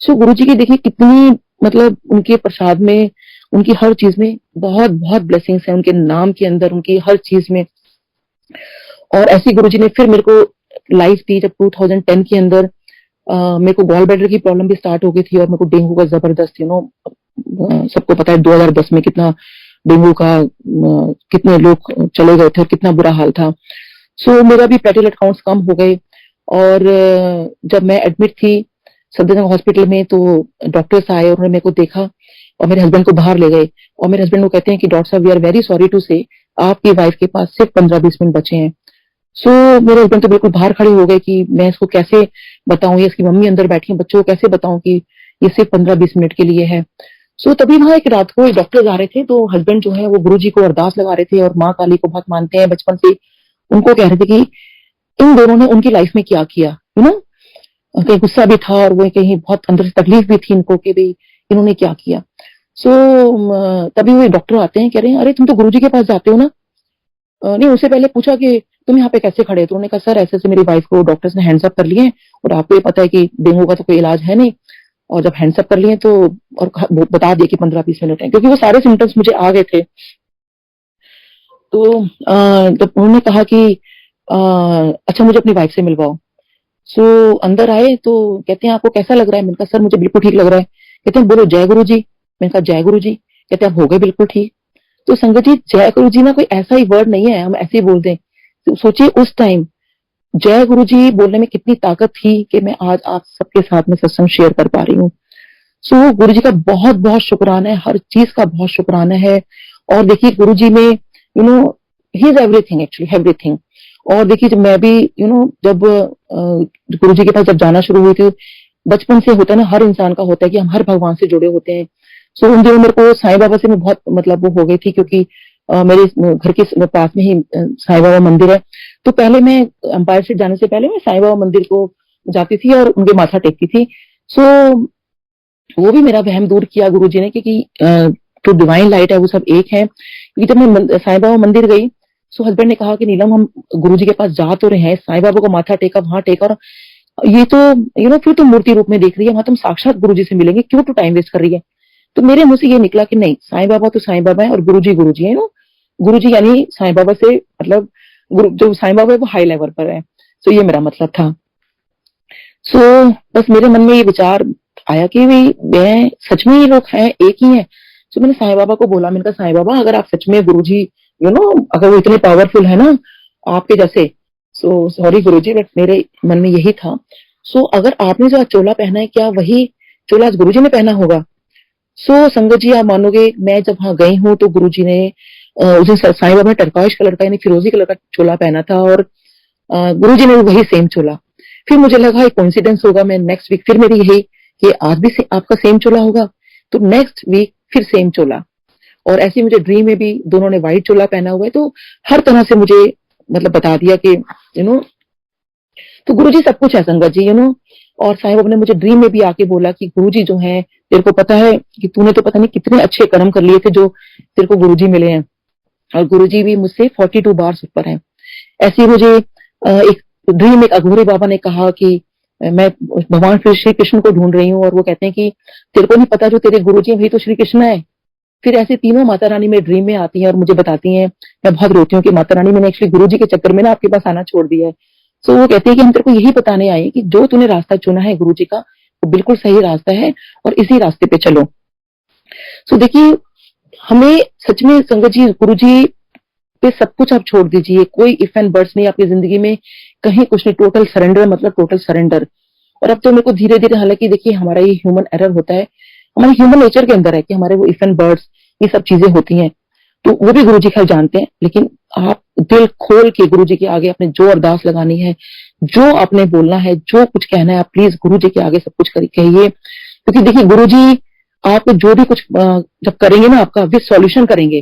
सो गुरुजी की देखिए कितनी मतलब उनके प्रसाद में, उनकी हर चीज में बहुत बहुत ब्लेसिंग्स है, उनके नाम के अंदर, उनकी हर चीज में। और ऐसी गुरुजी ने फिर मेरे को लाइफ दी जब 2010 के अंदर मेरे को गॉल ब्लैडर की प्रॉब्लम भी स्टार्ट हो गई थी और मेरे को डेंगू का जबरदस्त सबको पता है 2010 में कितना डेंगू का कितने लोग चले गए थे और कितना बुरा हाल था। सो मेरा भी प्लेटलेट काउंट्स कम हो गए और जब मैं एडमिट थी सफदरजंग हॉस्पिटल में तो डॉक्टर्स आए और उन्होंने मेरे को देखा और मेरे हस्बैंड को बाहर ले गए और मेरे हस्बैंड को कहते हैं कि डॉक्टर साहब we are very sorry to say आपकी वाइफ के पास सिर्फ 15-20 मिनट बचे हैं। सो मेरे हस्बैंड तो बिल्कुल बाहर खड़े हो गए कि मैं इसको कैसे बताऊं, ये इसकी मम्मी अंदर बैठी है, बच्चों को कैसे बताऊं कि ये सिर्फ 15-20 मिनट के लिए है। सो तभी वहां एक रात को एक डॉक्टर आ रहे थे तो हस्बैंड जो है वो गुरुजी को अरदास लगा रहे थे और माँ काली को बहुत मानते हैं बचपन से। उनको कह रहे थे कि इन दोनों ने उनकी लाइफ में क्या किया, कहीं गुस्सा भी था और वो कहीं बहुत अंदर से तकलीफ भी थी इनको कि भाई इन्होंने क्या किया। सो तभी वो डॉक्टर आते हैं, कह रहे हैं अरे तुम तो गुरुजी के पास जाते हो ना। नहीं, उससे पहले पूछा कि तुम यहाँ पे कैसे खड़े हो, तो उन्होंने कहा सर ऐसे ऐसे मेरी वाइफ को डॉक्टर्स ने हैंड्स अप कर लिए हैं और आपको ये पता है कि डेंगू का तो कोई इलाज है नहीं, और जब हैंड्स अप कर लिए तो और बता दिया कि 15-20 मिनट है, क्योंकि वो सारे सिम्टम्स मुझे आ गए थे। तो जब उन्होंने कहा कि अच्छा मुझे अपनी वाइफ से मिलवाओ। सो अंदर आए तो कहते हैं आपको कैसा लग रहा है, मैंने कहा सर मुझे बिल्कुल ठीक लग रहा है। कहते हैं बोलो जय गुरु जी। मैंने कहा जय गुरु जी। कहते हैं आप हो गए बिल्कुल ठीक। तो संगत जी जय गुरु जी ना कोई ऐसा ही वर्ड नहीं है हम ऐसे ही बोल दें। तो सोचिए उस टाइम जय गुरु जी बोलने में कितनी ताकत थी कि मैं आज आप सबके साथ में सत्संग शेयर कर पा रही हूँ। सो गुरु जी का बहुत बहुत शुक्राना है, हर चीज का बहुत शुक्राना है। और देखिए गुरु जी में he is everything, actually everything. और देखिए जब मैं भी जब गुरु जी के पास जब जाना शुरू हुई थी, बचपन से होता है ना, हर इंसान का होता है कि हम हर भगवान से जुड़े होते हैं। सो उन दिनों मेरे को साईं बाबा से मैं बहुत मतलब वो हो गई थी, क्योंकि मेरे घर के पास में ही साईं बाबा मंदिर है। तो पहले मैं अंपायर स्ट्रीट जाने से पहले मैं साईं बाबा मंदिर को जाती थी और उनके माथा टेकती थी। सो वो भी मेरा वहम दूर किया गुरु जी ने, क्योंकि जो डिवाइन लाइट है वो सब एक है। क्योंकि जब मैं साईं बाबा मंदिर गई सो हस्बैंड ने कहा कि नीलम हम गुरु जी के पास जा तो रहे हैं, साईं बाबा को माथा टेका, वहां टेका, और ये तो फिर तुम मूर्ति रूप में देख रही है, वहां तुम साक्षात गुरु जी से मिलेंगे, क्यों तो टाइम वेस्ट कर रही है। तो मेरे मुंह से ये निकला कि नहीं, साईं बाबा तो साईं बाबा है और गुरु जी है। गुरु जी यानी साईं बाबा से मतलब जो साईं बाबा है वो हाई लेवल पर है। सो ये मेरा मतलब था। सो बस मेरे मन में ये विचार आया कि भाई मैं सच में ये लोग हैं, एक ही है। सो मैंने साईं बाबा को बोला, मैंने कहा साईं बाबा अगर आप सच में गुरु जी अगर वो इतने पावरफुल है ना आपके जैसे, so sorry Guru ji, but मेरे मन में यही था। सो अगर आपने जो आज चोला पहना है क्या वही चोला आज गुरु जी ने पहना होगा। सो संगत जी आप मानोगे, मैं जब वहां गई हूँ तो गुरु जी ने उस दिन साईं बाबा ने टर्कॉइश कलर का यानी फिरोजी कलर का चोला पहना था और गुरु जी ने वही सेम चोला। फिर मुझे लगा एक कोइंसिडेंस होगा, मैं नेक्स्ट वीक फिर मेरी यही कि आज भी आपका सेम चोला होगा, तो नेक्स्ट वीक फिर सेम चोला। और ऐसे मुझे ड्रीम में भी दोनों ने व्हाइट चोला पहना हुआ है। तो हर तरह से मुझे मतलब बता दिया कि तो गुरु जी सब कुछ है संगत जी। और साईं बाबा ने मुझे ड्रीम में भी आके बोला कि गुरु जी जो है, तेरे को पता है कि तूने तो पता नहीं कितने अच्छे कर्म कर लिए थे जो तेरे को गुरु जी मिले हैं, और गुरु जी भी मुझसे 42 बार ऊपर है। ऐसे ही मुझे एक ड्रीम एक अघोरी बाबा ने कहा कि मैं भगवान श्री कृष्ण को ढूंढ रही हूँ, और वो कहते हैं कि तेरे को नहीं पता जो तेरे गुरु जी वही तो श्री कृष्ण है। फिर ऐसे तीनों माता रानी मेरे ड्रीम में आती हैं और मुझे बताती हैं, मैं बहुत रोती हूँ कि माता रानी मैंने एक्चुअली गुरु जी के चक्कर में ना आपके पास आना छोड़ दिया है। सो वो कहती है कि हम तेरे को यही बताने आए कि जो तूने रास्ता चुना है गुरु जी का वो बिल्कुल सही रास्ता है और इसी रास्ते पे चलो। सो देखिए हमें सच में संगत जी गुरु जी पे सब कुछ आप छोड़ दीजिए, कोई इफ एंड बट्स नहीं आपकी जिंदगी में, कहीं कुछ नहीं, टोटल सरेंडर मतलब टोटल सरेंडर। और अब तो मेरे को धीरे धीरे, हालांकि देखिए हमारा ये ह्यूमन एरर होता है, हमारे ह्यूमन नेचर के अंदर है कि हमारे वो इफ एंड बर्ड्स ये सब चीजें होती हैं, तो वो भी गुरु जी खैर जानते हैं। लेकिन आप दिल खोल के गुरु जी के आगे अपने जो अरदास लगानी है, जो आपने बोलना है, जो कुछ कहना है, आप प्लीज गुरु जी के आगे सब कुछ कहिए। क्योंकि देखिए गुरु जी आप जो भी कुछ जब करेंगे ना आपका विद सॉल्यूशन करेंगे,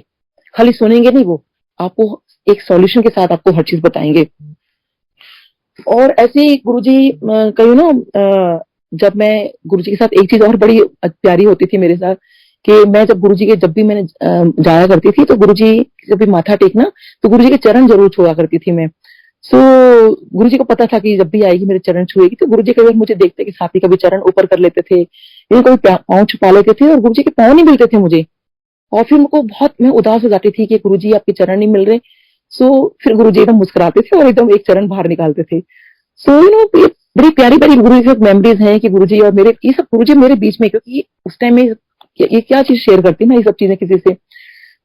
खाली सुनेंगे नहीं, वो आपको एक सॉल्यूशन के साथ आपको हर चीज बताएंगे। और ऐसे ही गुरु जी कही जब मैं गुरु जी के साथ एक चीज और बड़ी प्यारी होती थी मेरे साथ, कि मैं जब गुरु जी के जब भी मैंने जाया करती थी तो गुरु जी जब भी माथा टेकना तो गुरु जी के चरण जरूर छुआ करती थी मैं। सो गुरुजी को पता था कि जब भी आएगी मेरे चरण छुएगी, तो गुरुजी कई बार मुझे देखते कि साथी कभी चरण ऊपर कर लेते थे, या कभी पाँव छुपा लेते थे और गुरुजी के पाँव नहीं मिलते थे मुझे। और फिर मेरे को बहुत मैं उदास हो जाती थी कि गुरुजी आपके चरण नहीं मिल रहे। सो फिर गुरुजी एकदम मुस्कुराते थे और एकदम एक चरण बाहर निकालते थे। सो ये बड़ी प्यारी-प्यारी गुरुजी से मेमोरीज़ हैं कि गुरुजी और मेरे ये सब गुरुजी मेरे बीच में, क्योंकि उस टाइम में ये क्या चीज़ शेयर करती ना ये सब चीज़ें किसी से।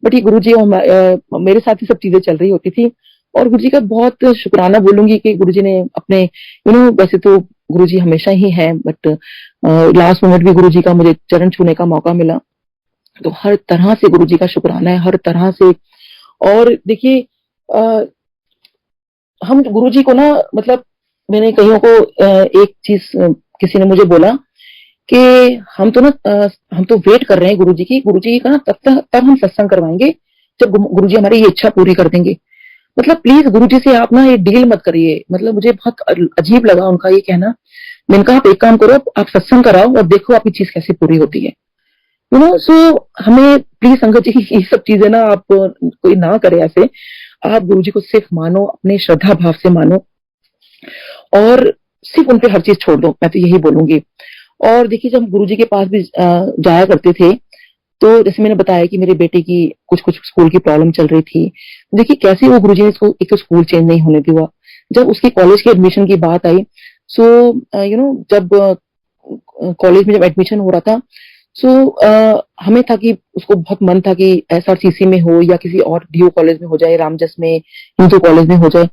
बट ये गुरुजी और मेरे साथ ही सब चीज़ें चल रही होती थी। और गुरुजी का बहुत शुकराना बोलूँगी कि गुरुजी ने अपने वैसे तो गुरुजी हमेशा ही हैं, बट लास्ट मोमेंट भी गुरुजी का मुझे चरण छूने का मौका मिला। तो हर तरह से गुरुजी का शुकराना है, हर तरह से। और देखिए हम गुरुजी को ना मतलब मैंने कईयों को एक चीज़ किसी ने मुझे बोला कि हम तो वेट कर रहे हैं गुरुजी का ना तब हम सत्संग करवाएँगे जब गुरुजी हमारी ये इच्छा पूरी कर देंगे। मतलब प्लीज़ गुरुजी से आप ना ये डील मत करिए। मतलब मुझे बहुत अजीब लगा उनका ये कहना। मैंने कहा आप एक काम करो, आप सत्संग कराओ और देखो आपकी चीज़ कैसे पूरी होती है। सो हमें प्लीज़ संगत जी ये सब चीज़ें ना आप कोई ना करे ऐसे। आप गुरुजी को सिर्फ मानो, अपने श्रद्धा भाव से मानो और सिर्फ उन पे हर चीज़ छोड़ दो, मैं तो यही बोलूँगी। और देखिए जब गुरुजी के पास भी जाया करते थे, तो जैसे मैंने बताया कि मेरे बेटे की कुछ-कुछ स्कूल की प्रॉब्लम चल रही थी। देखिए कैसे वो गुरुजी ने इसको एक तो स्कूल चेंज नहीं होने दिया। जब उसके कॉलेज के एडमिशन की बात आई, सो जब कॉलेज में जब एडमिशन हो रहा था, सो हमें था कि उसको बहुत मन था कि एसआरसीसी में हो या किसी और डीओ कॉलेज में हो जाए, रामजस में, हिंदू कॉलेज में हो जाए।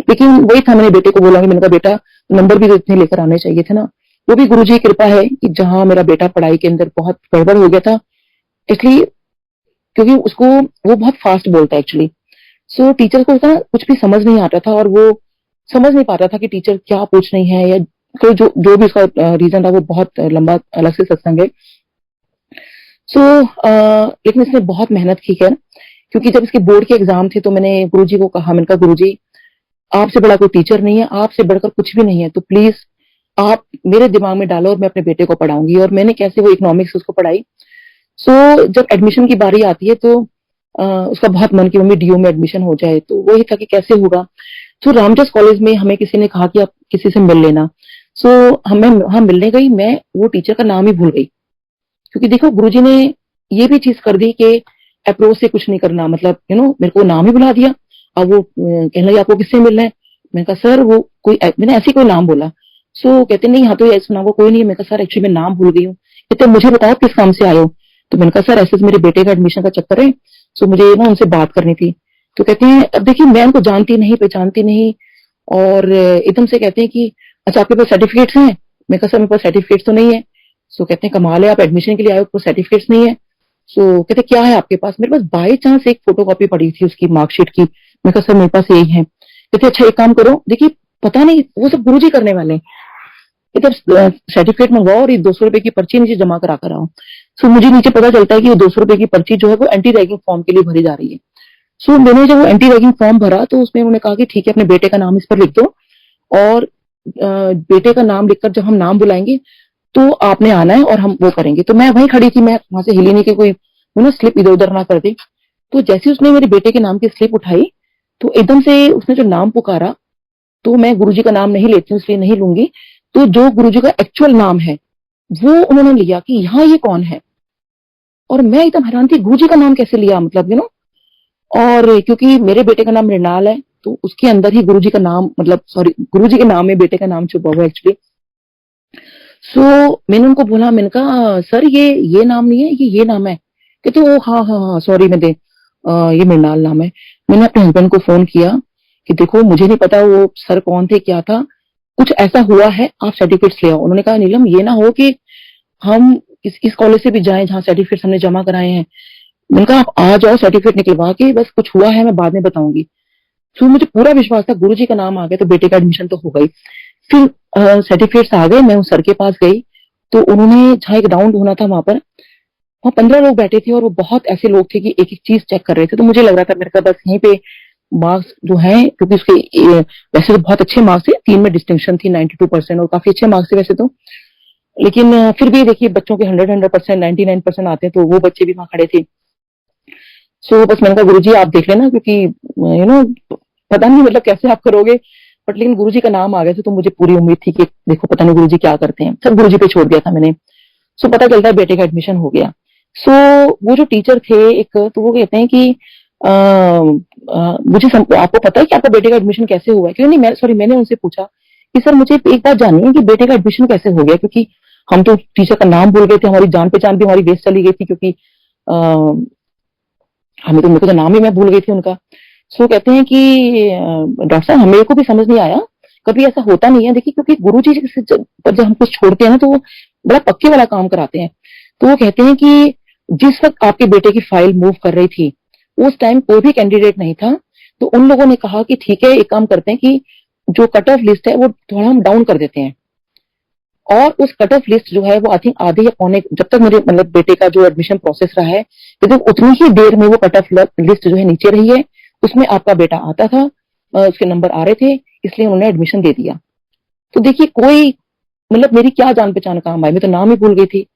लेकिन वही था, मैंने बेटे को बोला कि मैंने कहा बेटा नंबर भी तो इतने लेकर आने चाहिए थे ना। वो भी गुरुजी की कृपा है कि जहाँ मेरा बेटा पढ़ाई के अंदर बहुत गड़बड़ हो गया था, इसलिए क्योंकि उसको वो बहुत फास्ट बोलता है एक्चुअली। सो टीचर को उसका कुछ भी समझ नहीं आता था और वो समझ नहीं पाता था कि टीचर क्या पूछ रही है, या कोई जो भी उसका रीजन था, वो बहुत लंबा अलग से सत्संग है। सो लेकिन इसने बहुत मेहनत की है, क्योंकि जब इसके बोर्ड के एग्जाम थे तो मैंने गुरुजी को कहा, मैंने कहा गुरुजी आपसे बड़ा कोई टीचर नहीं है, आपसे बढ़कर कुछ भी नहीं है, तो प्लीज आप मेरे दिमाग में डालो और मैं अपने बेटे को पढ़ाऊंगी। और मैंने कैसे वो इकोनॉमिक्स उसको पढ़ाई। सो जब एडमिशन की बारी आती है तो उसका बहुत मन की मम्मी डीओ में एडमिशन हो जाए, तो वही था कि कैसे होगा। तो रामजस कॉलेज में हमें किसी ने कहा कि आप किसी से मिल लेना। सो हम मिलने गई, मैं वो टीचर का नाम ही भूल गई, क्योंकि देखो गुरुजी ने ये भी चीज कर दी कि अप्रोच से कुछ नहीं करना, मतलब मेरे को नाम ही बुला दिया। अब वो कहने लगे आपको किससे मिलना है। मैंने कहा सर वो कोई मैंने ऐसे कोई नाम बोला। सो कहते नहीं, हाँ तो ऐसा नाम वो कोई नहीं है। मैंने कहा सर एक्चुअली मैं नाम भूल गई हूँ। कहते मुझे बताओ किस काम से आए हो। तो मैंने कहा सर ऐसे मेरे बेटे का एडमिशन का चक्कर है, सो मुझे ना उनसे बात करनी थी। तो कहते हैं अब देखिए मैं उनको जानती नहीं पहचानती नहीं, और एकदम से कहते हैं कि अच्छा आपके पास सर्टिफिकेट्स हैं। मैं कहा सर मेरे पास सर्टिफिकेट्स तो नहीं है। सो कहते हैं कमाल है, आप एडमिशन के लिए आए हो, सर्टिफिकेट्स नहीं है। सो कहते क्या है आपके पास। मेरे पास बाई चांस एक फोटोकॉपी पड़ी थी उसकी मार्कशीट की। मैं कहा सर मेरे पास यही है। कहते अच्छा एक काम करो, देखिए पता नहीं वो सब गुरुजी करने वाले हैं, इधर सर्टिफिकेट मंगवाओ और ये 200 रुपए की पर्ची नीचे जमा करा कर आओ। सो मुझे नीचे पता चलता है कि वो 200 रुपए की पर्ची जो है वो एंटी रैगिंग फॉर्म के लिए भरी जा रही है। सो मैंने जब वो एंटी रैगिंग फॉर्म भरा तो उसमें उन्होंने कहा कि ठीक है अपने बेटे का नाम इस पर लिख दो, और बेटे का नाम लिखकर जब हम नाम बुलाएंगे तो आपने आना है और हम वो करेंगे। तो मैं वहीं खड़ी थी, मैं वहां से हिली नहीं कि कोई स्लिप इधर उधर ना कर दे। तो जैसे उसने मेरे बेटे के नाम की स्लिप उठाई, तो एकदम से उसने जो नाम पुकारा, तो मैं गुरुजी का नाम नहीं लेती हूँ इसलिए नहीं लूंगी, तो जो गुरुजी का एक्चुअल नाम है वो उन्होंने लिया कि यहाँ ये कौन है। और मैं एकदम हैरान थी, गुरुजी का नाम कैसे लिया, मतलब और क्योंकि मेरे बेटे का नाम मृणाल है, तो उसके अंदर ही गुरुजी का नाम, मतलब सॉरी गुरुजी के नाम में बेटे का नाम छुपा हुआ एक्चुअली। सो मैंने उनको बोला, मैंने कहा सर ये नाम नहीं है, ये नाम है। कहते ओ हाँ हाँ हाँ सॉरी ये मृणाल नाम है। मैंने अपने हस्बैंड को फोन किया कि देखो मुझे नहीं पता वो सर कौन थे क्या था, कुछ ऐसा हुआ है, आप सर्टिफिकेट्स ले आओ। उन्होंने कहा नीलम ये ना हो कि हम इस कॉलेज से भी जाएं जहाँ सर्टिफिकेट्स हमने जमा कराए हैं। मैंने कहा आप आ जाओ सर्टिफिकेट निकलवा के, बस कुछ हुआ है मैं बाद में बताऊंगी। तो मुझे पूरा विश्वास था गुरुजी का नाम आ गया तो बेटे का एडमिशन तो हो गई। फिर सर्टिफिकेट्स आ गए, मैं उस सर के पास गई, तो उन्होंने जहाँ एक राउंड होना था वहां 15 लोग बैठे थे और वो बहुत ऐसे लोग थे कि एक एक चीज चेक कर रहे थे। तो मुझे लग रहा था मेरे का बस यहीं पे मार्क्स जो है, क्योंकि उसके वैसे तो बहुत अच्छे मार्क्स थे, 3 में डिस्टिंक्शन थी 92% और काफी अच्छे मार्क्स थे वैसे तो। लेकिन फिर भी देखिए बच्चों के 100% 99% आते हैं, तो वो बच्चे भी वहां खड़े थे। सो बस मैंने कहा गुरुजी आप देख लेना, क्योंकि पता नहीं मतलब कैसे आप करोगे। बट लेकिन गुरुजी का नाम आ गया था तो मुझे पूरी उम्मीद थी कि देखो पता नहीं गुरुजी क्या करते हैं, सब गुरुजी पे छोड़ दिया था मैंने। सो पता चलता है बेटे का एडमिशन हो गया। सो वो जो टीचर थे एक, तो वो कहते हैं कि आपको पता है कि आपका बेटे का एडमिशन कैसे हुआ है? क्योंकि नहीं, सॉरी, मैंने उनसे पूछा कि सर मुझे एक बात जाननी है कि बेटे का एडमिशन कैसे हो गया, क्योंकि हम तो टीचर का नाम भूल गए थे, हमारी जान पहचान भी हमारी वेस्ट चली गई थी, क्योंकि हमें तो, मेरे को तो नाम ही मैं भूल गई थी उनका। सो कहते हैं कि डॉक्टर साहब मेरे को भी समझ नहीं आया, कभी ऐसा होता नहीं है, देखिए क्योंकि गुरुजी पर जब हम कुछ छोड़ते हैं ना तो वो बड़ा पक्के वाला काम कराते हैं। तो वो कहते हैं कि जिस वक्त आपके बेटे की फाइल मूव कर रही थी उस टाइम कोई भी कैंडिडेट नहीं था, तो उन लोगों ने कहा कि ठीक है, एक काम करते हैं कि जो कट ऑफ लिस्ट है वो थोड़ा हम डाउन कर देते हैं, और उस कट ऑफ लिस्ट जो है वो आई थिंक आधे या पौने, जब तक मेरे मतलब बेटे का जो एडमिशन प्रोसेस रहा है, तो उतनी ही देर में वो कट ऑफ लिस्ट जो है नीचे रही है, उसमें आपका बेटा आता था, उसके नंबर आ रहे थे, इसलिए उन्होंने एडमिशन दे दिया। तो देखिए कोई मतलब मेरी क्या जान पहचान काम आई, मैं तो नाम ही भूल गई थी।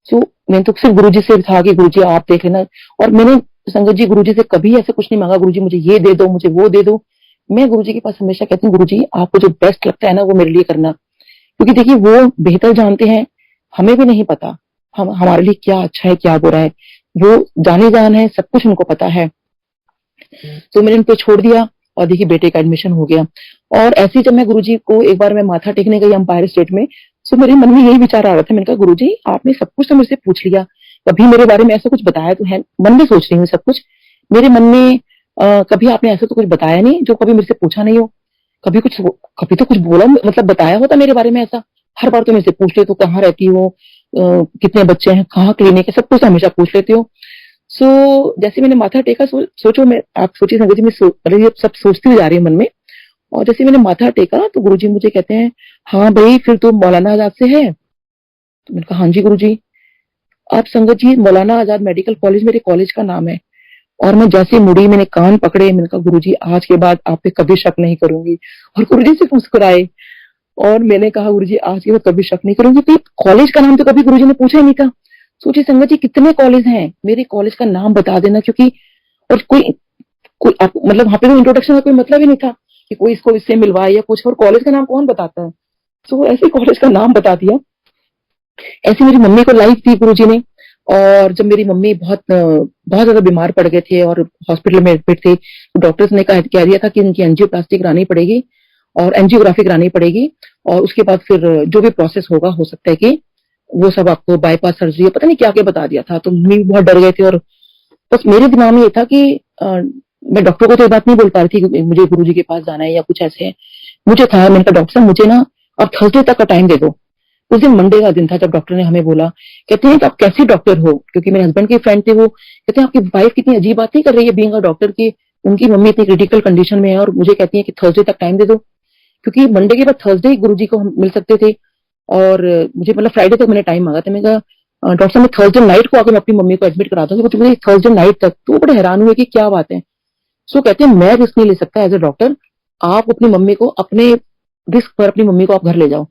सो मैंने तो सिर्फ गुरुजी से था कि गुरुजी आप देख लेना, और मैंने संगत जी गुरुजी से कभी ऐसे कुछ नहीं मांगा, गुरुजी मुझे ये दे दो, मुझे वो दे दो। मैं गुरुजी के पास हमेशा कहती हूँ गुरुजी आपको जो बेस्ट लगता है ना वो मेरे लिए करना, क्योंकि देखिए वो बेहतर जानते हैं, हमें भी नहीं पता हम हमारे लिए क्या अच्छा है क्या बुरा है, वो जाने जान है, सब कुछ उनको पता है। तो मैंने उनको छोड़ दिया और देखिए बेटे का एडमिशन हो गया। और ऐसे ही जब मैं गुरुजी को एक बार मैं माथा टेकने गई एम्पायर स्टेट में, तो मेरे मन में यही विचार आ रहा था, मैंने कहा गुरुजी आपने सब कुछ तो मुझसे पूछ लिया, कभी मेरे बारे में ऐसा कुछ बताया तो है? मन में सोच रही हूँ सब कुछ, मेरे मन में कभी आपने ऐसा तो कुछ बताया नहीं जो कभी मेरे से पूछा नहीं हो, कभी तो कुछ बोला मतलब बताया होता मेरे बारे में ऐसा? हर बार तो मेरे से पूछ लेते हो कहाँ रहती हो, कितने बच्चे हैं, कहाँ क्लिनिक है, सब कुछ हमेशा पूछ लेते हो। सो जैसे मैंने माथा टेका, सोचो मैं, आप सोचिए संगत जी, मैं ये सब सोचती हुई जा रही हूँ मन में, और जैसे मैंने माथा टेका तो गुरुजी मुझे कहते हैं हाँ भाई फिर तो मौलाना आजाद से है? तो मैंने कहा हाँ जी गुरुजी। आप संगत जी मौलाना आजाद मेडिकल कॉलेज मेरे कॉलेज का नाम है। और मैं जैसे मुड़ी, मैंने कान पकड़े, मैंने कहा गुरुजी आज के बाद आप पे कभी शक नहीं करूंगी, और गुरुजी सिर्फ मुस्कुराए। और मैंने कहा गुरुजी आज के बाद कभी शक नहीं करूंगी, क्योंकि कॉलेज का नाम तो कभी गुरुजी ने पूछा ही नहीं था। सोचिए संगत जी कितने कॉलेज हैं, मेरे कॉलेज का नाम बता देना, क्योंकि और कोई कोई मतलब वहां पे तो इंट्रोडक्शन का कोई मतलब ही नहीं था कि कोई इसको इससे मिलवाए या कुछ, और कॉलेज का नाम कौन बताता है? तो ऐसे कॉलेज का नाम बता दिया। ऐसे मेरी मम्मी को लाइफ दी गुरुजी ने। और जब मेरी मम्मी बहुत ज्यादा बीमार पड़ गए थे और हॉस्पिटल में एडमिट थे, तो डॉक्टर्स ने कह दिया था कि इनकी एंजियोप्लास्टी करानी पड़ेगी और एंजियोग्राफी करानी पड़ेगी, और उसके बाद फिर जो भी प्रोसेस होगा हो सकता है कि वो सब आपको बाईपास सर्जरी, पता नहीं क्या क्या बता दिया था। तो मम्मी भी बहुत डर गए थे, और बस मेरे दिमाग में ये था कि मैं डॉक्टर को तो ये बात नहीं बोल पा रही थी कि मुझे गुरुजी के पास जाना है या कुछ ऐसे। मुझे था, मैंने कहा डॉक्टर साहब मुझे ना आप थर्सडे तक का टाइम दे दो। उस दिन मंडे का दिन था जब डॉक्टर ने हमें बोला, कहते हैं कि आप कैसे डॉक्टर हो, क्योंकि मेरे हस्बैंड के फ्रेंड थे वो, कहते हैं आपकी वाइफ कितनी अजीब बात नहीं कर रही है बीइंग अ डॉक्टर की, उनकी मम्मी इतनी क्रिटिकल कंडीशन में है और मुझे कहती है कि थर्सडे तक टाइम दे दो, क्योंकि मंडे के बाद थर्सडे ही गुरुजी को हम मिल सकते थे। और मुझे मतलब फ्राइडे तक मैंने टाइम मांगा था। मैंने कहा डॉक्टर साहब मैं थर्सडे नाइट को आकर मैं अपनी मम्मी को एडमिट करा दूंगी, तो मुझे थर्सडे नाइट तक, तो वो बड़े हैरान हुए कि क्या बात है। सो कहते हैं मैं रिस्क नहीं ले सकता एज ए डॉक्टर, आप अपनी मम्मी को अपने रिस्क पर अपनी मम्मी को आप घर ले जाओ।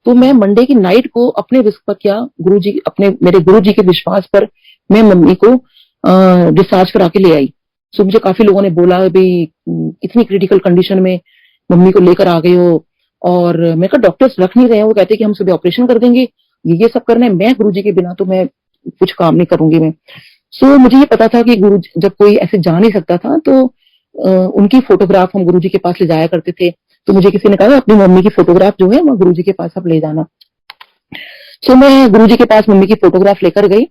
तो मैं मंडे की नाइट को अपने रिस्क पर, क्या गुरुजी अपने मेरे गुरुजी के विश्वास पर, मैं मम्मी को डिस्चार्ज करा के ले आई। सो मुझे काफी लोगों ने बोला भाई इतनी क्रिटिकल कंडीशन में मम्मी को लेकर आ गए हो, और मैं कहा डॉक्टर्स रख नहीं रहे हैं, वो कहते हैं कि हम सुबह ऑपरेशन कर देंगे, ये सब करना है, मैं गुरुजी के बिना तो मैं कुछ काम नहीं करूंगी मैं। सो मुझे ये पता था कि गुरु जब कोई ऐसे जा नहीं सकता था तो उनकी फोटोग्राफ हम गुरुजी के पास ले जाया करते थे। तो मुझे किसी ने कहा अपनी मम्मी की फोटोग्राफ जो है वो गुरुजी के पास आप ले जाना। सो मैं गुरुजी के पास मम्मी की फोटोग्राफ लेकर गई,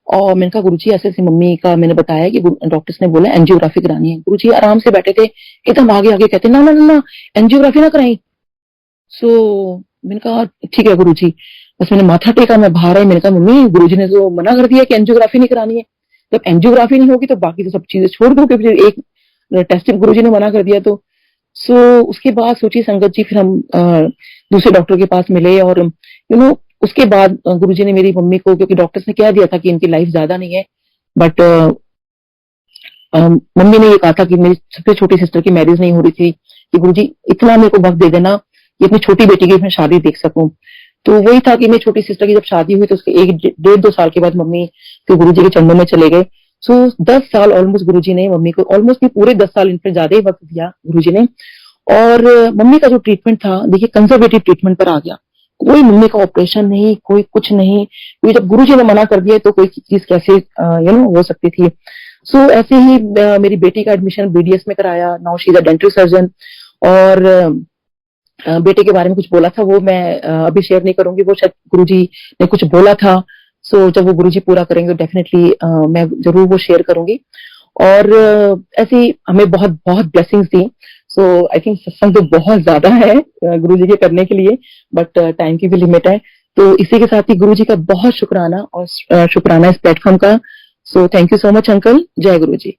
और मैंने कहा गुरुजी ऐसे ऐसे मम्मी का मैंने बताया कि डॉक्टर्स ने बोला एंजियोग्राफी करानी है। गुरुजी आराम से बैठे थे, एकदम आगे आगे कहते ना ना ना ना एंजियोग्राफी ना कराई। सो मैंने कहा ठीक है गुरुजी। बस मैंने माथा टेका, मैं बाहर आई, मैंने कहा मम्मी गुरुजी ने तो मना कर दिया कि एंजियोग्राफी नहीं करानी है, जब एंजियोग्राफी नहीं होगी तो बाकी तो सब चीजें छोड़ दो, क्योंकि एक टेस्टिंग गुरुजी ने मना कर दिया। तो सो उसके बाद सोचिए संगत जी, फिर हम दूसरे डॉक्टर के पास मिले, और उसके बाद गुरुजी ने मेरी मम्मी को, क्योंकि डॉक्टर्स ने कह दिया था कि इनकी लाइफ ज्यादा नहीं है, बट मम्मी ने ये कहा था कि मेरी सबसे छोटी सिस्टर की मैरिज नहीं हो रही थी, कि गुरुजी इतना मेरे को वक्त दे देना कि अपनी छोटी बेटी की मैं शादी देख सकूं। तो वही था कि मेरी छोटी सिस्टर की जब शादी हुई तो उसके 1-1.5-2 साल के बाद मम्मी तो गुरुजी के चरणों में चले गए। सो 10 साल ऑलमोस्ट गुरुजी ने मम्मी को, ऑलमोस्ट नहीं पूरे 10 साल, इनसे ज्यादा ही वक्त दिया गुरुजी ने। और मम्मी का जो ट्रीटमेंट था, देखिए कंजर्वेटिव ट्रीटमेंट पर आ गया। कोई मम्मी का ऑपरेशन नहीं, कोई कुछ नहीं, क्योंकि जब गुरुजी ने मना कर दिया तो कोई चीज कैसे हो सकती थी। सो ऐसे ही मेरी बेटी का एडमिशन बीडीएस में कराया। Now she is a dental surgeon. और बेटे के बारे में कुछ बोला था, वो मैं अभी शेयर नहीं करूंगी, वो शायद गुरुजी ने कुछ बोला था। सो जब वो गुरुजी पूरा करेंगे तो डेफिनेटली मैं जरूर वो शेयर करूंगी। और ऐसी हमें बहुत बहुत blessings the. So I think सत्संग तो बहुत ज्यादा है गुरुजी के करने के लिए, बट टाइम की भी लिमिट है। तो इसी के साथ ही गुरुजी का बहुत शुक्राना, और शुक्राना इस प्लेटफॉर्म का। So thank you so much uncle. जय गुरुजी।